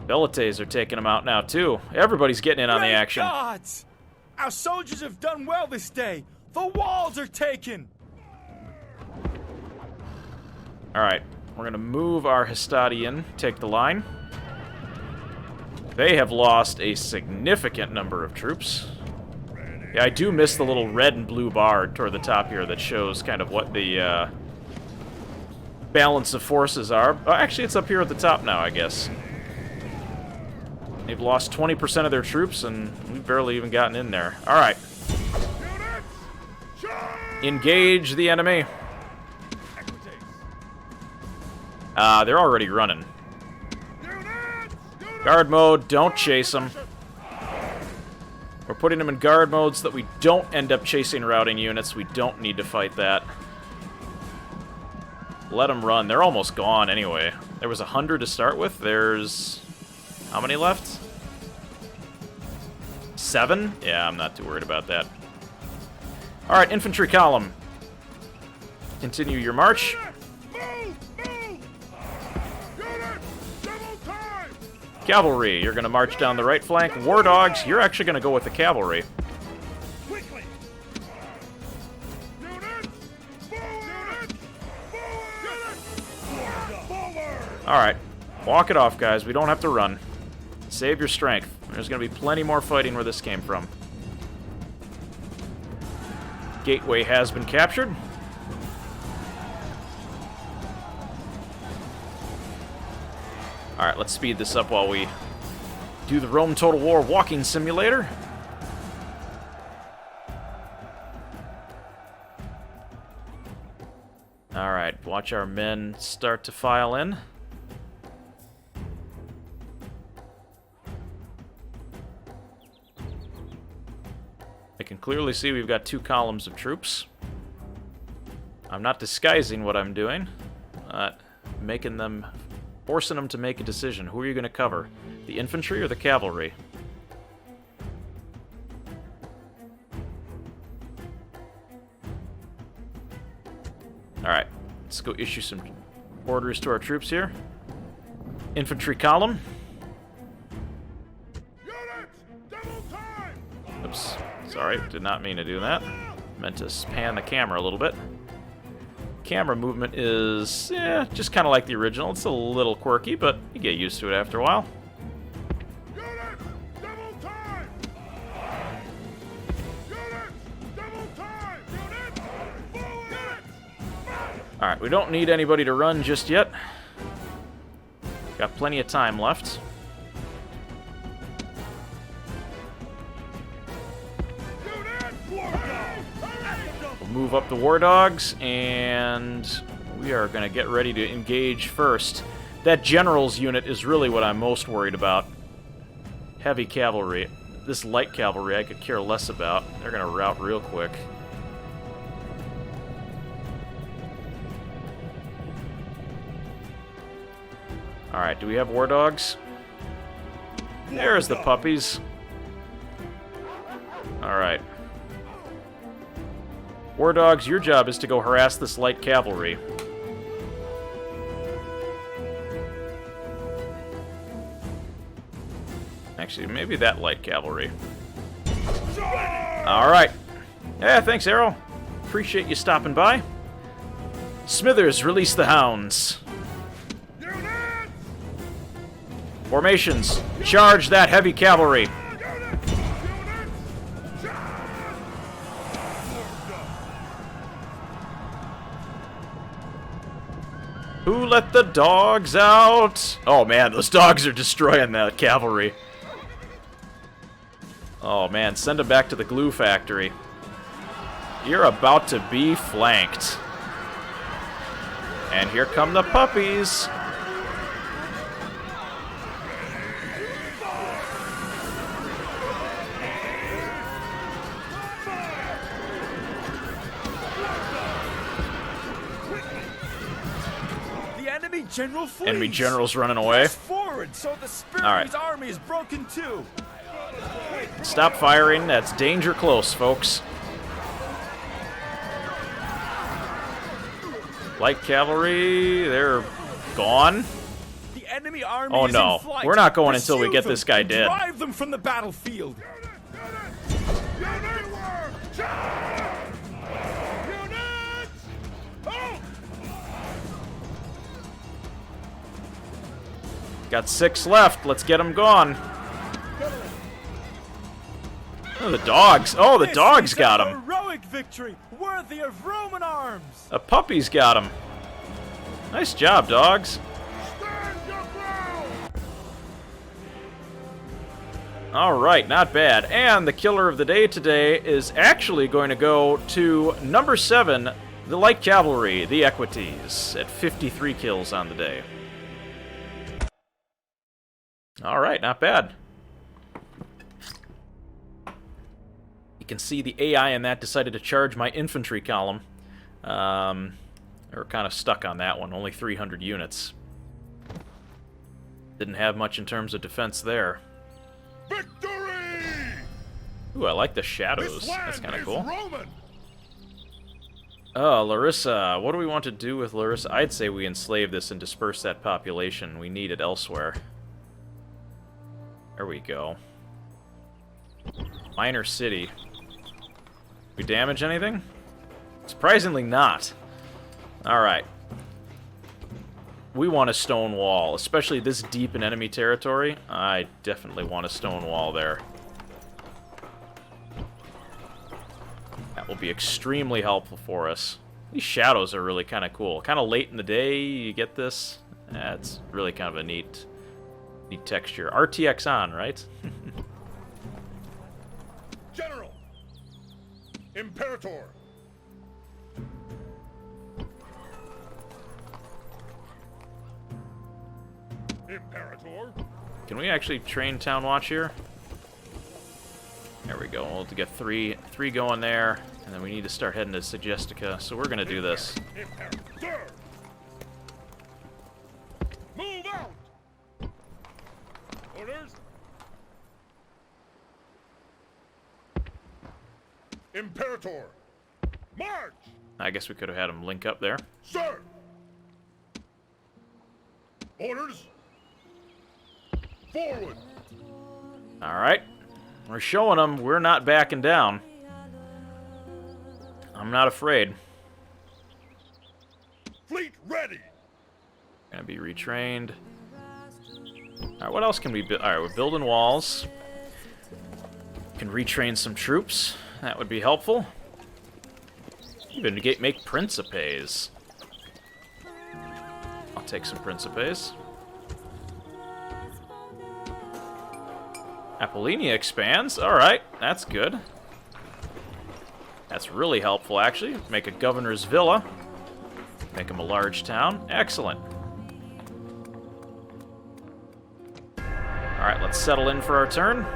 Bellates are taking them out now, too. Everybody's getting in on the Great action. Gods! Our soldiers have done well this day. The walls are taken. Alright, we're going to move our Hastadian, take the line. They have lost a significant number of troops. Yeah, I do miss the little red and blue bar toward the top here that shows kind of what the balance of forces are. Oh, actually, it's up here at the top now, I guess. They've lost 20% of their troops, and we've barely even gotten in there. Alright. Engage the enemy. They're already running. Guard mode, don't chase them. We're putting them in guard mode so that we don't end up chasing routing units. We don't need to fight that. Let them run. They're almost gone anyway. There was 100 to start with. There's... how many left? 7? Yeah, I'm not too worried about that. Alright, infantry column. Continue your march. Cavalry, you're going to march down the right flank. War dogs, you're actually going to go with the cavalry. Alright, walk it off, guys. We don't have to run. Save your strength. There's going to be plenty more fighting where this came from. Gateway has been captured. Alright, let's speed this up while we do the Rome Total War walking simulator. Alright, watch our men start to file in. I can clearly see we've got 2 columns of troops. I'm not disguising what I'm doing. Forcing them to make a decision. Who are you going to cover? The infantry or the cavalry? Alright, let's go issue some orders to our troops here. Infantry column. Oops, sorry, did not mean to do that. Meant to pan the camera a little bit. Camera movement is, just kind of like the original. It's a little quirky, but you get used to it after a while. Alright, we don't need anybody to run just yet. Got plenty of time left. We'll move up the war dogs, and we are going to get ready to engage first. That general's unit is really what I'm most worried about. Heavy cavalry. This light cavalry I could care less about. They're going to rout real quick. Alright, do we have war dogs? There's the puppies. Alright. War dogs, your job is to go harass this light cavalry. Actually, maybe that light cavalry. Alright. Yeah, thanks, Arrow. Appreciate you stopping by. Smithers, release the hounds. Formations, charge that heavy cavalry. Who let the dogs out? Oh man, those dogs are destroying that cavalry. Oh man, send them back to the glue factory. You're about to be flanked. And here come the puppies. General flees. Enemy general's running away. Forward, so the Spirit's Alright. army is broken too. Stop firing. That's danger close, folks. Light cavalry, they're gone. The enemy army Oh is no, in flight. we're not going until we Pursue get them this guy and dead. Drive them from the battlefield. Got 6 left. Let's get them gone. Oh, the dogs. Oh, the dogs got him. Heroic victory, worthy of Roman arms. The puppies got him. Nice job, dogs. All right, not bad. And the killer of the day today is actually going to go to number 7, the light cavalry, the Equites, at 53 kills on the day. All right, not bad. You can see the AI in that decided to charge my infantry column. They were kind of stuck on that one, only 300 units. Didn't have much in terms of defense there. Victory! Ooh, I like the shadows. That's kind of cool. Roman. Oh, Larissa. What do we want to do with Larissa? I'd say we enslave this and disperse that population. We need it elsewhere. There we go. Minor city. We damage anything? Surprisingly not. Alright. We want a stone wall, especially this deep in enemy territory. I definitely want a stone wall there. That will be extremely helpful for us. These shadows are really kind of cool. Kind of late in the day, you get this. It's really kind of a neat texture. RTX on, right? General! Imperator! Imperator? Can we actually train Town Watch here? There we go. We'll get three going there, and then we need to start heading to Segestica, so we're going to do this. Imperator! Move out! Orders? Imperator! March! I guess we could have had him link up there. Sir! Orders? Forward! Alright. We're showing them we're not backing down. I'm not afraid. Fleet ready! Gonna be retrained. Alright, what else can we build? Alright, we're building walls. Can retrain some troops. That would be helpful. Even make Principes. I'll take some Principes. Apollonia expands. Alright, that's good. That's really helpful, actually. Make a governor's villa. Make them a large town. Excellent. Alright, let's settle in for our turn.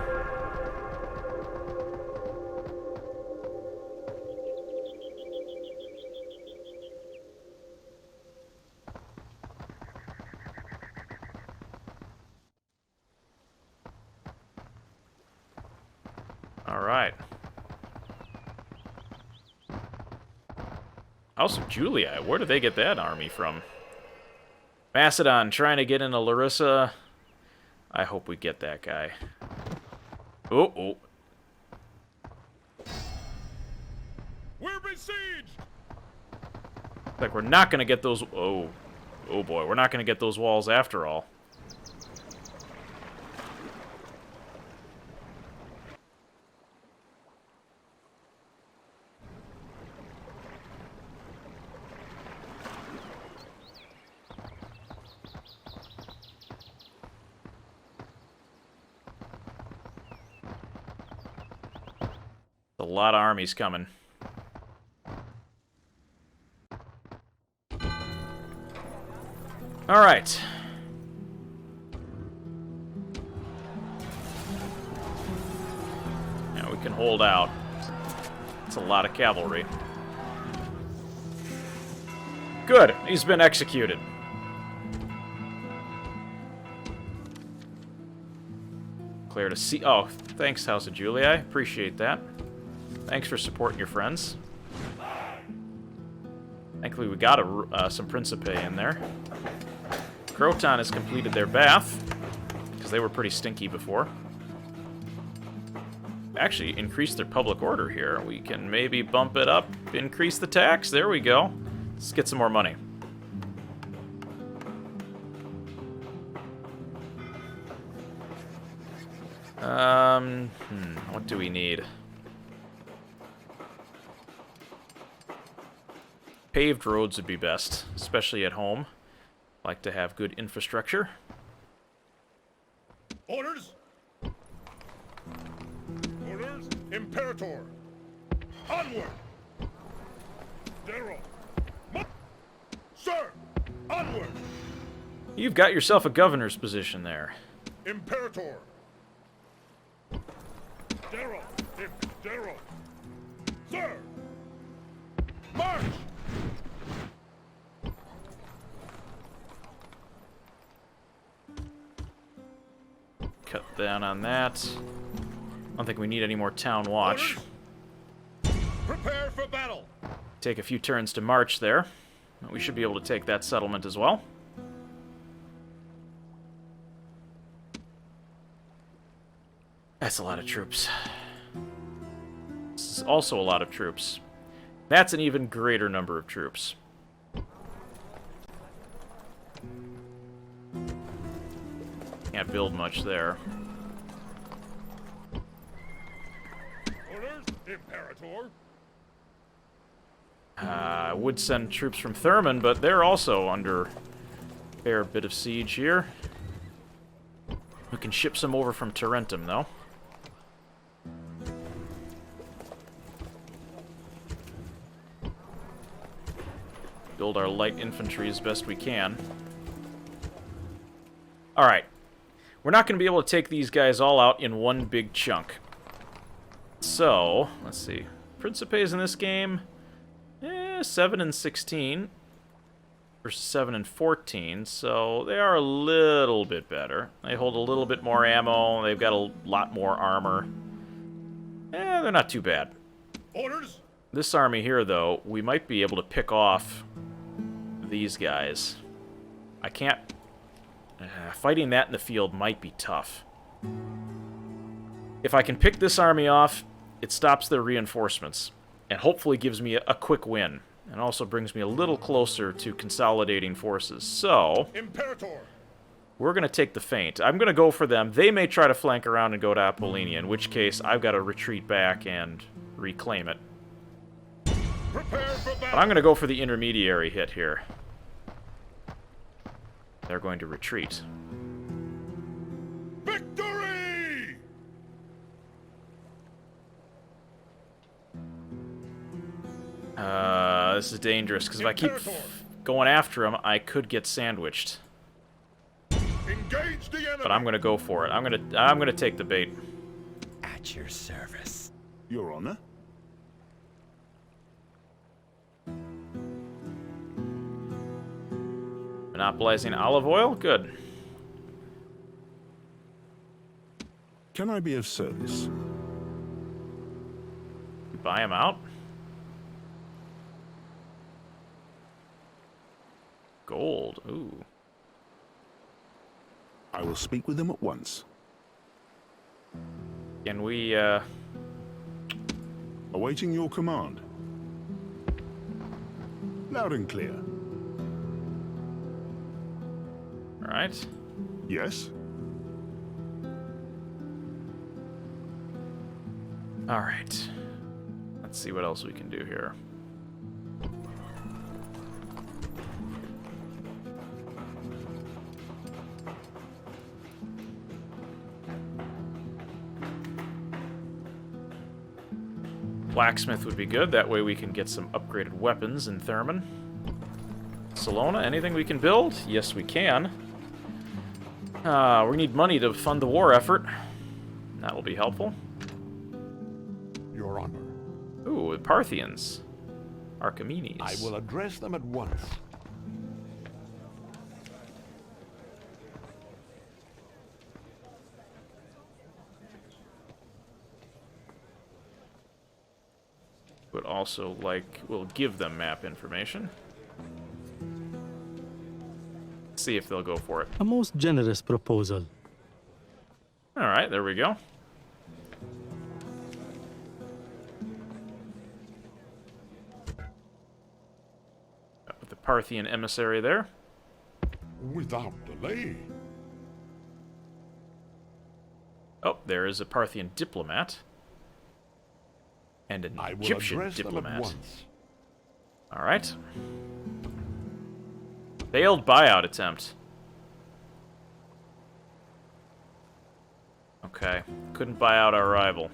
Alright. House of Julia, where did they get that army from? Macedon trying to get into Larissa. I hope we get that guy. Oh. We're besieged! Like we're not gonna get those. Oh boy, we're not gonna get those walls after all. A lot of armies coming. All right. Now we can hold out. It's a lot of cavalry. Good. He's been executed. Clear to see. Oh, thanks, House of Julia. I appreciate that. Thanks for supporting your friends. Thankfully, we got some Principe in there. Croton has completed their bath, because they were pretty stinky before. Actually, increased their public order here. We can maybe bump it up, increase the tax. There we go. Let's get some more money. What do we need? Paved roads would be best, especially at home. Like to have good infrastructure. Orders! Orders! Imperator! Onward! General! Sir! Onward! You've got yourself a governor's position there. Imperator! General! General! Sir! March! Cut down on that. I don't think we need any more town watch. Orders. Prepare for battle! Take a few turns to march there. We should be able to take that settlement as well. That's a lot of troops. This is also a lot of troops. That's an even greater number of troops. Can't build much there. Orders, Imperator. I would send troops from Thurman, but they're also under a fair bit of siege here. We can ship some over from Tarentum, though. Build our light infantry as best we can. Alright. We're not going to be able to take these guys all out in one big chunk. So, let's see. Principes in this game, 7 and 16 versus 7 and 14, so they are a little bit better. They hold a little bit more ammo, they've got a lot more armor. They're not too bad. Orders. This army here, though, we might be able to pick off these guys. I can't... fighting that in the field might be tough. If I can pick this army off, it stops their reinforcements, and hopefully gives me a quick win, and also brings me a little closer to consolidating forces. So, Imperator. We're going to take the feint. I'm going to go for them. They may try to flank around and go to Apollonia, in which case I've got to retreat back and reclaim it. Prepare for battle. But I'm going to go for the intermediary hit here. They're going to retreat. Victory! This is dangerous, because if I keep going after him, I could get sandwiched. Engage the enemy. But I'm gonna go for it. I'm gonna take the bait. At your service. Your honor? Monopolizing olive oil? Good. Can I be of service? Buy him out. Gold. Ooh. I will speak with them at once. Can we, Awaiting your command. Loud and clear. Alright. Yes? Alright. Let's see what else we can do here. Blacksmith would be good. That way we can get some upgraded weapons in Thermon. Salona, anything we can build? Yes, we can. We need money to fund the war effort. That will be helpful. Your honor. Ooh, the Parthians. Archimedes. I will address them at once. Would also we'll give them map information. See if they'll go for it. A most generous proposal. Alright, there we go. With the Parthian emissary there. Without delay. Oh, there is a Parthian diplomat. And an I will Egyptian address them at diplomat. once. Alright. Failed buyout attempt. Okay. Couldn't buy out our rival.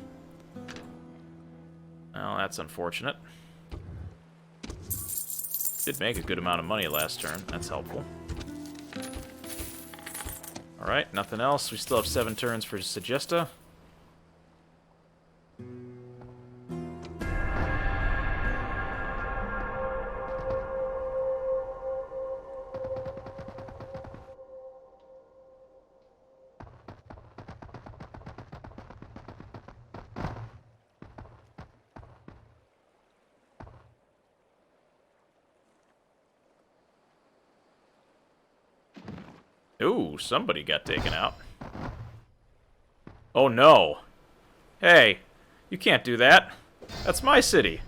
Well, that's unfortunate. Did make a good amount of money last turn. That's helpful. Alright, nothing else. We still have 7 turns for Segesta. Ooh, somebody got taken out. Oh no. Hey, you can't do that. That's my city.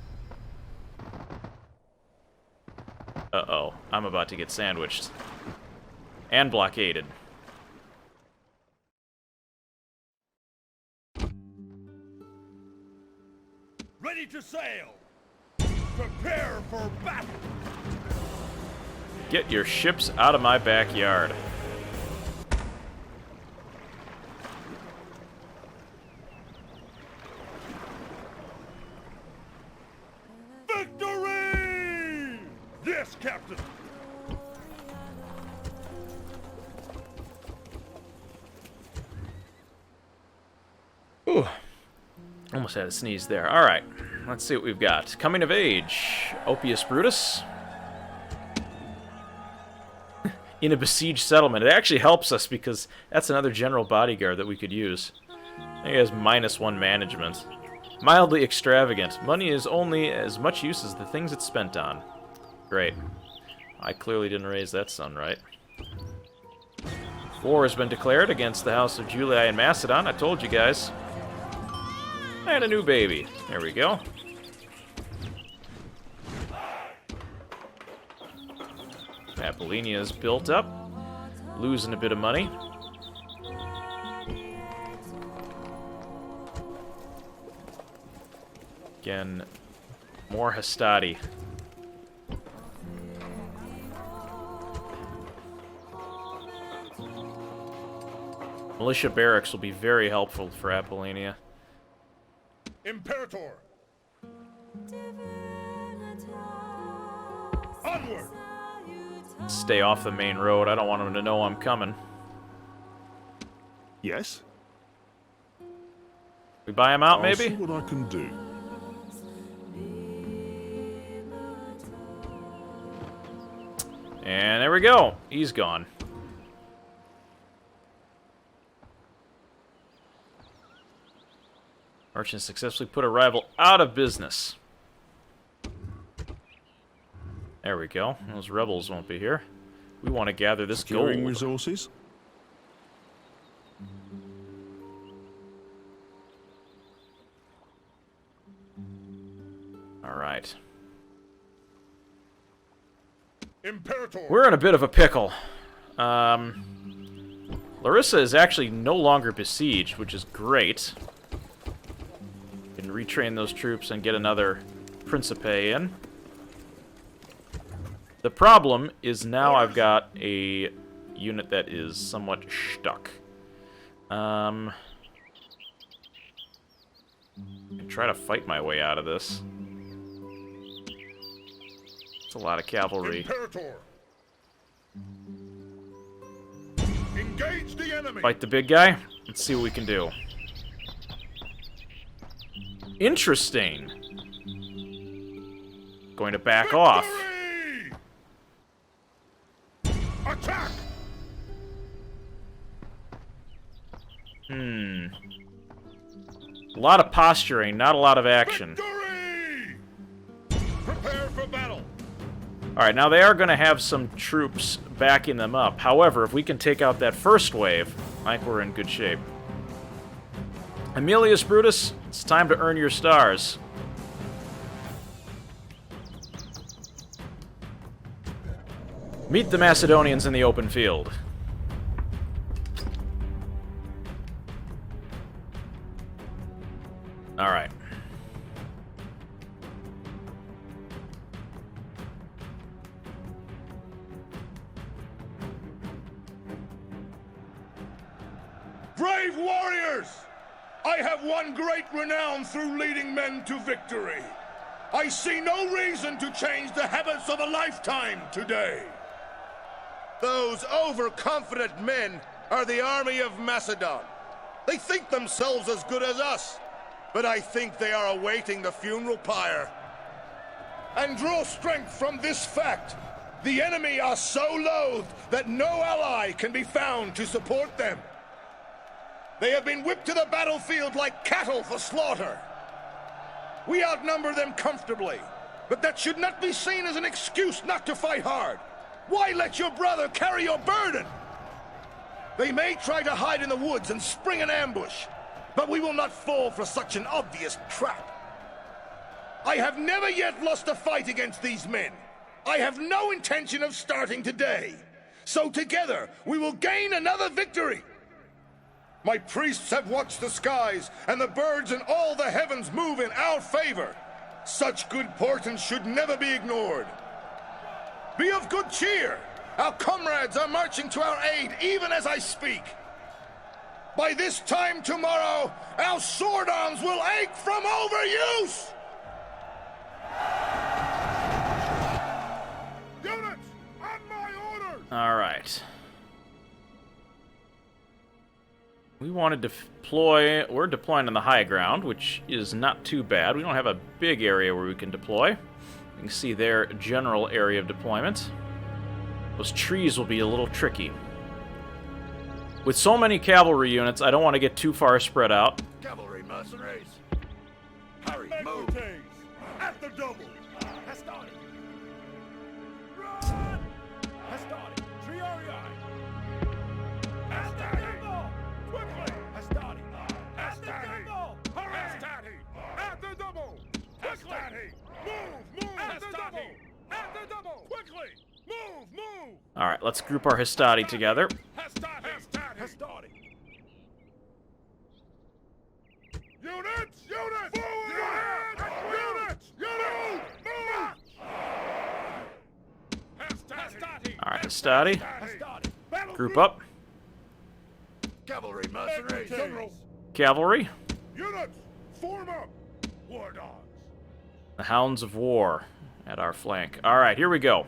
Uh-oh, I'm about to get sandwiched. And blockaded. Ready to sail. Prepare for battle. Get your ships out of my backyard. Victory! Yes, Captain. Ooh. Almost had a sneeze there. Alright, let's see what we've got. Coming of age. Oppius Brutus. In a besieged settlement. It actually helps us because that's another general bodyguard that we could use. He has -1 management. Mildly extravagant. Money is only as much use as the things it's spent on. Great. I clearly didn't raise that son right. War has been declared against the House of Julii and Macedon. I told you guys. And a new baby. There we go. Apollonia is built up. Losing a bit of money. Again, more Hastati. Militia barracks will be very helpful for Apollonia. Imperator. Onward. Stay off the main road. I don't want them to know I'm coming. Yes? We buy him out, I'll maybe? see what I can do. And there we go. He's gone. Merchant successfully put a rival out of business. There we go. Those rebels won't be here. We want to gather this Securing gold. resources. All right. Imperator! We're in a bit of a pickle. Larissa is actually no longer besieged, which is great. We can retrain those troops and get another Principe in. The problem is now I've got a unit that is somewhat stuck. I can try to fight my way out of this. It's a lot of cavalry. Imperator! Engage the enemy! Fight the big guy. Let's see what we can do. Interesting. Going to back off. Victory! Attack! A lot of posturing, not a lot of action. Victory! Prepare for battle! Alright, now they are going to have some troops backing them up. However, if we can take out that first wave, I think we're in good shape. Aemilius Brutus, it's time to earn your stars. Meet the Macedonians in the open field. Alright. Brave warriors! I have won great renown through leading men to victory. I see no reason to change the habits of a lifetime today. Those overconfident men are the army of Macedon. They think themselves as good as us, but I think they are awaiting the funeral pyre. And draw strength from this fact. The enemy are so loathed that no ally can be found to support them. They have been whipped to the battlefield like cattle for slaughter. We outnumber them comfortably, but that should not be seen as an excuse not to fight hard. Why let your brother carry your burden? They may try to hide in the woods and spring an ambush, but we will not fall for such an obvious trap. I have never yet lost a fight against these men. I have no intention of starting today. So together, we will gain another victory. My priests have watched the skies, and the birds in all the heavens move in our favor. Such good portent should never be ignored. Be of good cheer. Our comrades are marching to our aid even as I speak. By this time tomorrow, our sword arms will ache from overuse! Units, on my orders! Alright. We want to deploy... We're deploying on the high ground, which is not too bad. We don't have a big area where we can deploy. You can see their general area of deployment. Those trees will be a little tricky. With so many cavalry units, I don't want to get too far spread out. Cavalry mercenaries! Hurry, move! At the double! Hastari! Run! Hastari! Triarii! Hastari! Quickly! Hastari! At the double! Hastari! At the double! Quickly! Move! At the double! At the double! Quickly! Move! Alright, let's group our Hastati together. Hastari! Units! Forward! Units! Alright, Hastati. Group up. Cavalry mercenaries! General! Cavalry. Units! Form up! War dogs! The Hounds of War at our flank. Alright, here we go.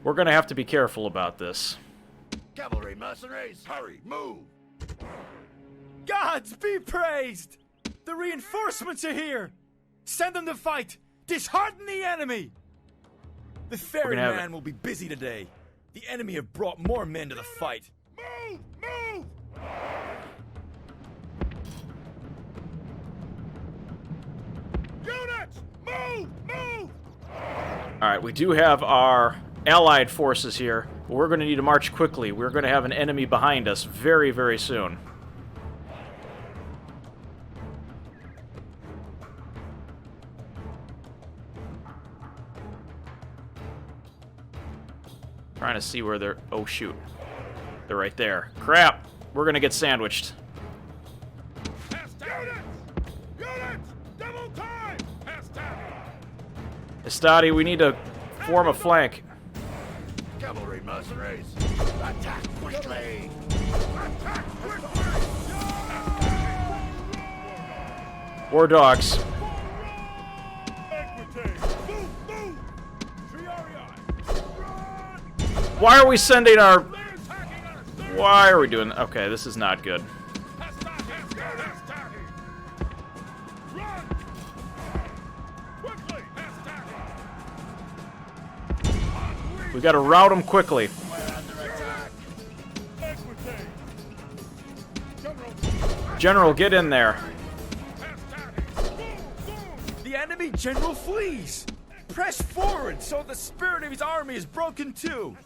We're going to have to be careful about this. Cavalry mercenaries, hurry, move! Gods be praised! The reinforcements are here! Send them to fight! Dishearten the enemy! The ferryman will be busy today. The enemy have brought more men to the fight. Move! Move! Units! Move! Move! Alright, we do have our allied forces here. But we're going to need to march quickly. We're going to have an enemy behind us very, very soon. Trying to see where they're... Oh, shoot. They're right there. Crap! We're going to get sandwiched. Units! Units! Double time! Estadi, we need to form a flank. Cavalry mercenaries, attack quickly! Attack quickly! War dogs. Why are we sending our... Why are we doing... Okay, this is not good. We gotta rout them quickly. General, get in there. The enemy general flees! Press forward so the spirit of his army is broken too!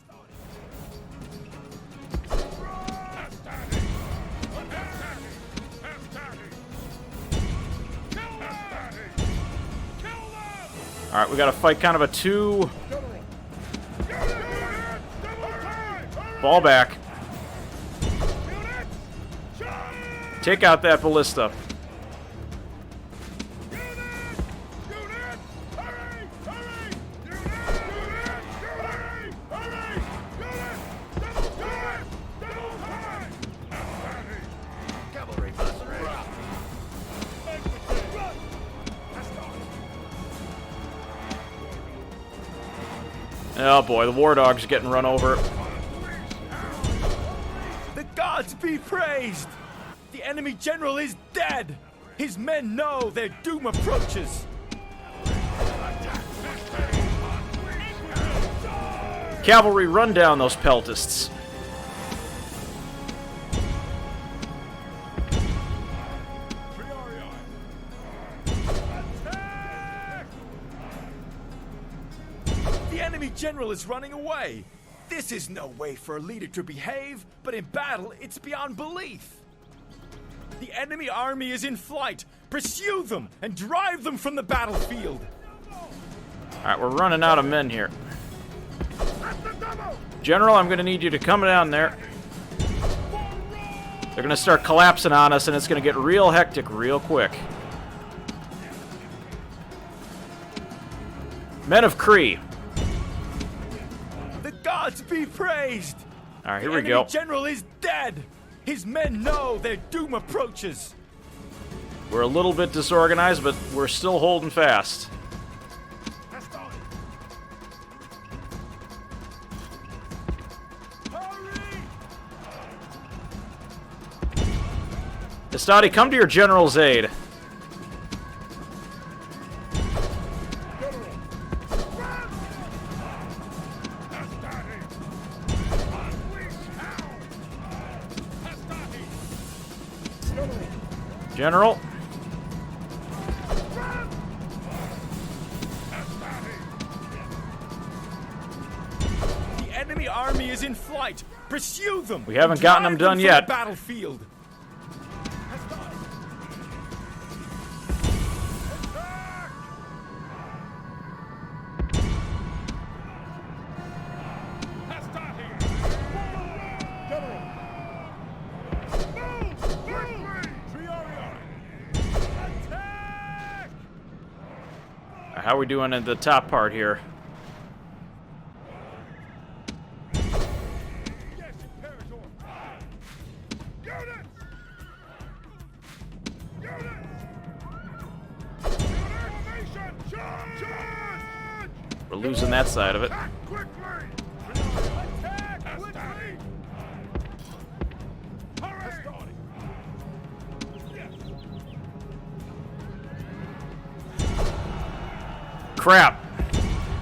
Alright, we gotta fight kind of a two... Fall back. Take out that ballista. Oh boy, the war dog's getting run over. The gods be praised! The enemy general is dead! His men know their doom approaches! Cavalry, run down those peltists. The enemy general is running away! This is no way for a leader to behave, but in battle, it's beyond belief! The enemy army is in flight! Pursue them and drive them from the battlefield! Alright, we're running out of men here. General, I'm gonna need you to come down there. They're gonna start collapsing on us, and it's gonna get real hectic real quick. Men of Cree. The gods be praised! Alright, here The we go. enemy general is dead! His men know their doom approaches! We're a little bit disorganized, but we're still holding fast. Estadi, come to your general's aid. General. The enemy army is in flight! Pursue them! We haven't and gotten them drive done from yet. the battlefield! How are we doing in the top part here? We're losing that side of it. crap.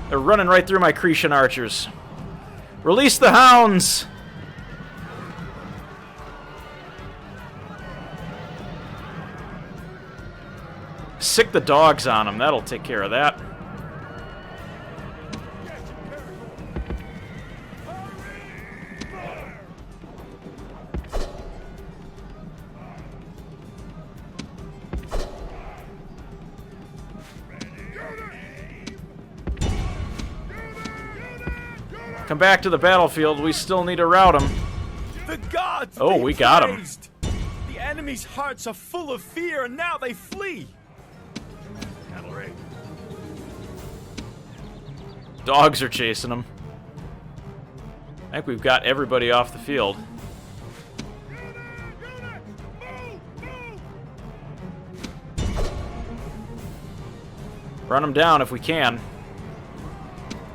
They're running right through my Cretan archers. Release the hounds! Sick the dogs on them. That'll take care of that. Come back to the battlefield. We still need to rout them. The gods! Oh, be we got 'em. praised! The enemy's hearts are full of fear, and now they flee. Cavalry. Dogs are chasing them. I think we've got everybody off the field. Run them down if we can.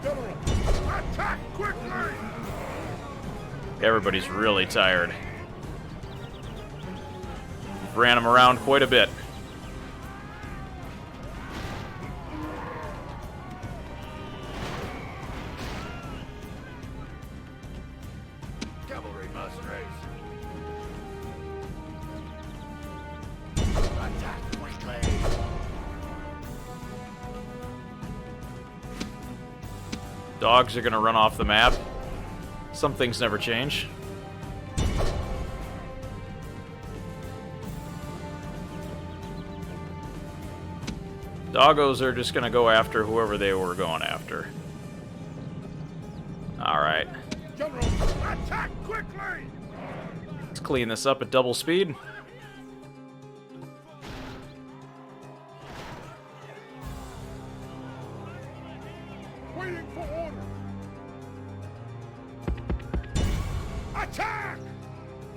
General, attack quickly! Everybody's really tired. We've ran them around quite a bit. Cavalry must race. Attack quickly! Dogs are gonna run off the map. Some things never change. Doggos are just gonna go after whoever they were going after. Alright. General, attack quickly! Let's clean this up at double speed. Waiting for order. Attack!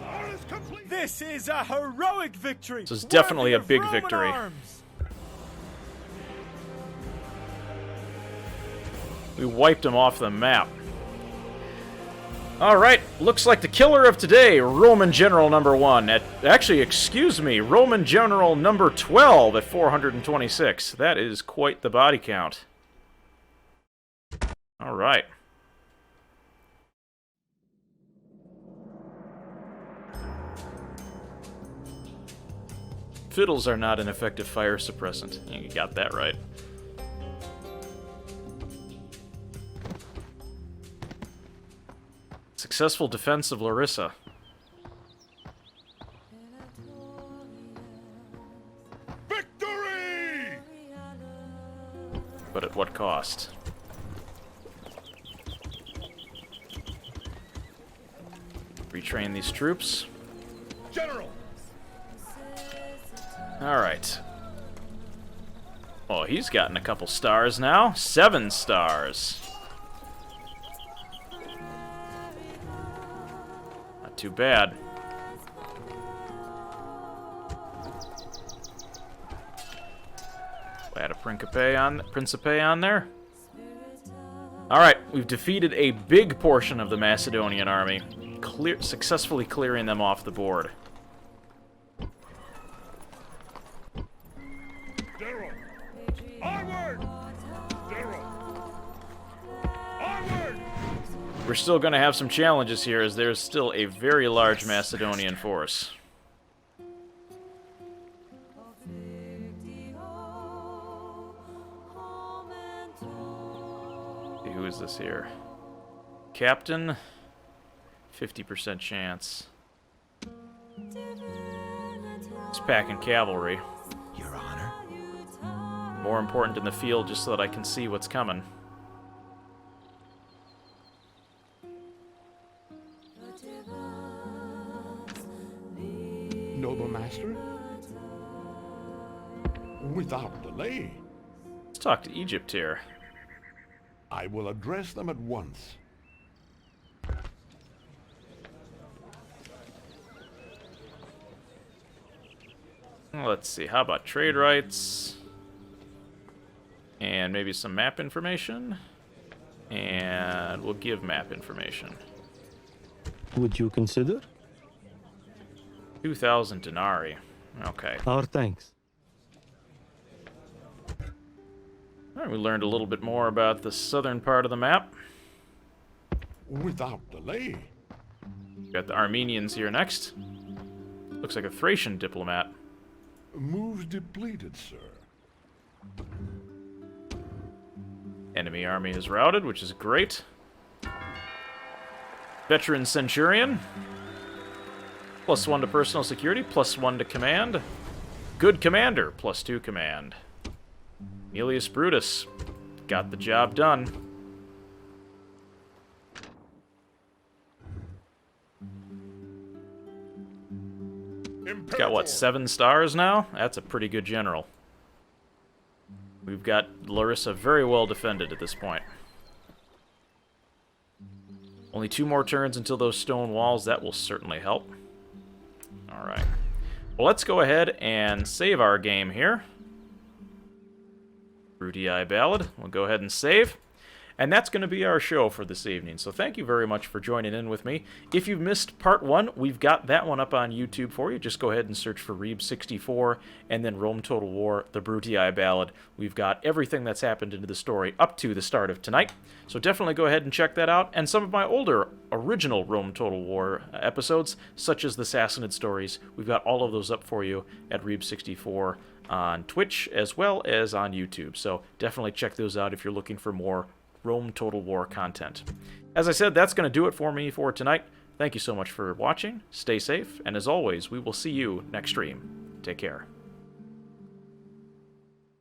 Orders complete. This is a heroic victory. This is definitely a worthy of big Roman victory. arms. We wiped them off the map. Alright, looks like the killer of today, Roman General number 1 at... Actually, excuse me, Roman General number 12 at 426. That is quite the body count. Alright. Fiddles are not an effective fire suppressant. You got that right. Successful defense of Larissa. Victory! But at what cost? Retrain these troops. General! Alright. Oh, he's gotten a couple stars now. 7 stars. Not too bad. Add a Principe on there. Alright, we've defeated a big portion of the Macedonian army, successfully clearing them off the board. General! Onward! General! Onward! We're still going to have some challenges here, as there's still a very large Macedonian force. Who is this here? Captain, 50% chance. It's packing cavalry. Your Honor. More important in the field, just so that I can see what's coming. Noble master? Without delay, Let's talk to Egypt here. I will address them at once. Let's see, how about trade rights? And maybe some map information? And we'll give map information. Would you consider? 2,000 denarii. Okay. Our thanks. All right, we learned a little bit more about the southern part of the map. Without delay. Got the Armenians here next. Looks like a Thracian diplomat. Moves depleted, sir. Enemy army is routed, which is great. Veteran Centurion. +1 to personal security, +1 to command. Good commander, +2 command. Aemilius Brutus. Got the job done. Got, what, 7 stars now? That's a pretty good general. We've got Larissa very well defended at this point. Only 2 more turns until those stone walls. That will certainly help. Alright. Well, let's go ahead and save our game here. Brutii Ballad. We'll go ahead and save. And that's going to be our show for this evening. So thank you very much for joining in with me. If you've missed part 1, we've got that one up on YouTube for you. Just go ahead and search for Rebe64 and then Rome Total War, the Brutii Ballad. We've got everything that's happened into the story up to the start of tonight. So definitely go ahead and check that out. And some of my older original Rome Total War episodes, such as the Sassanid stories, we've got all of those up for you at Rebe64 on Twitch as well as on YouTube. So definitely check those out if you're looking for more Rome Total War content. As I said, that's going to do it for me for tonight. Thank you so much for watching. Stay safe, and as always, we will see you next stream. Take care.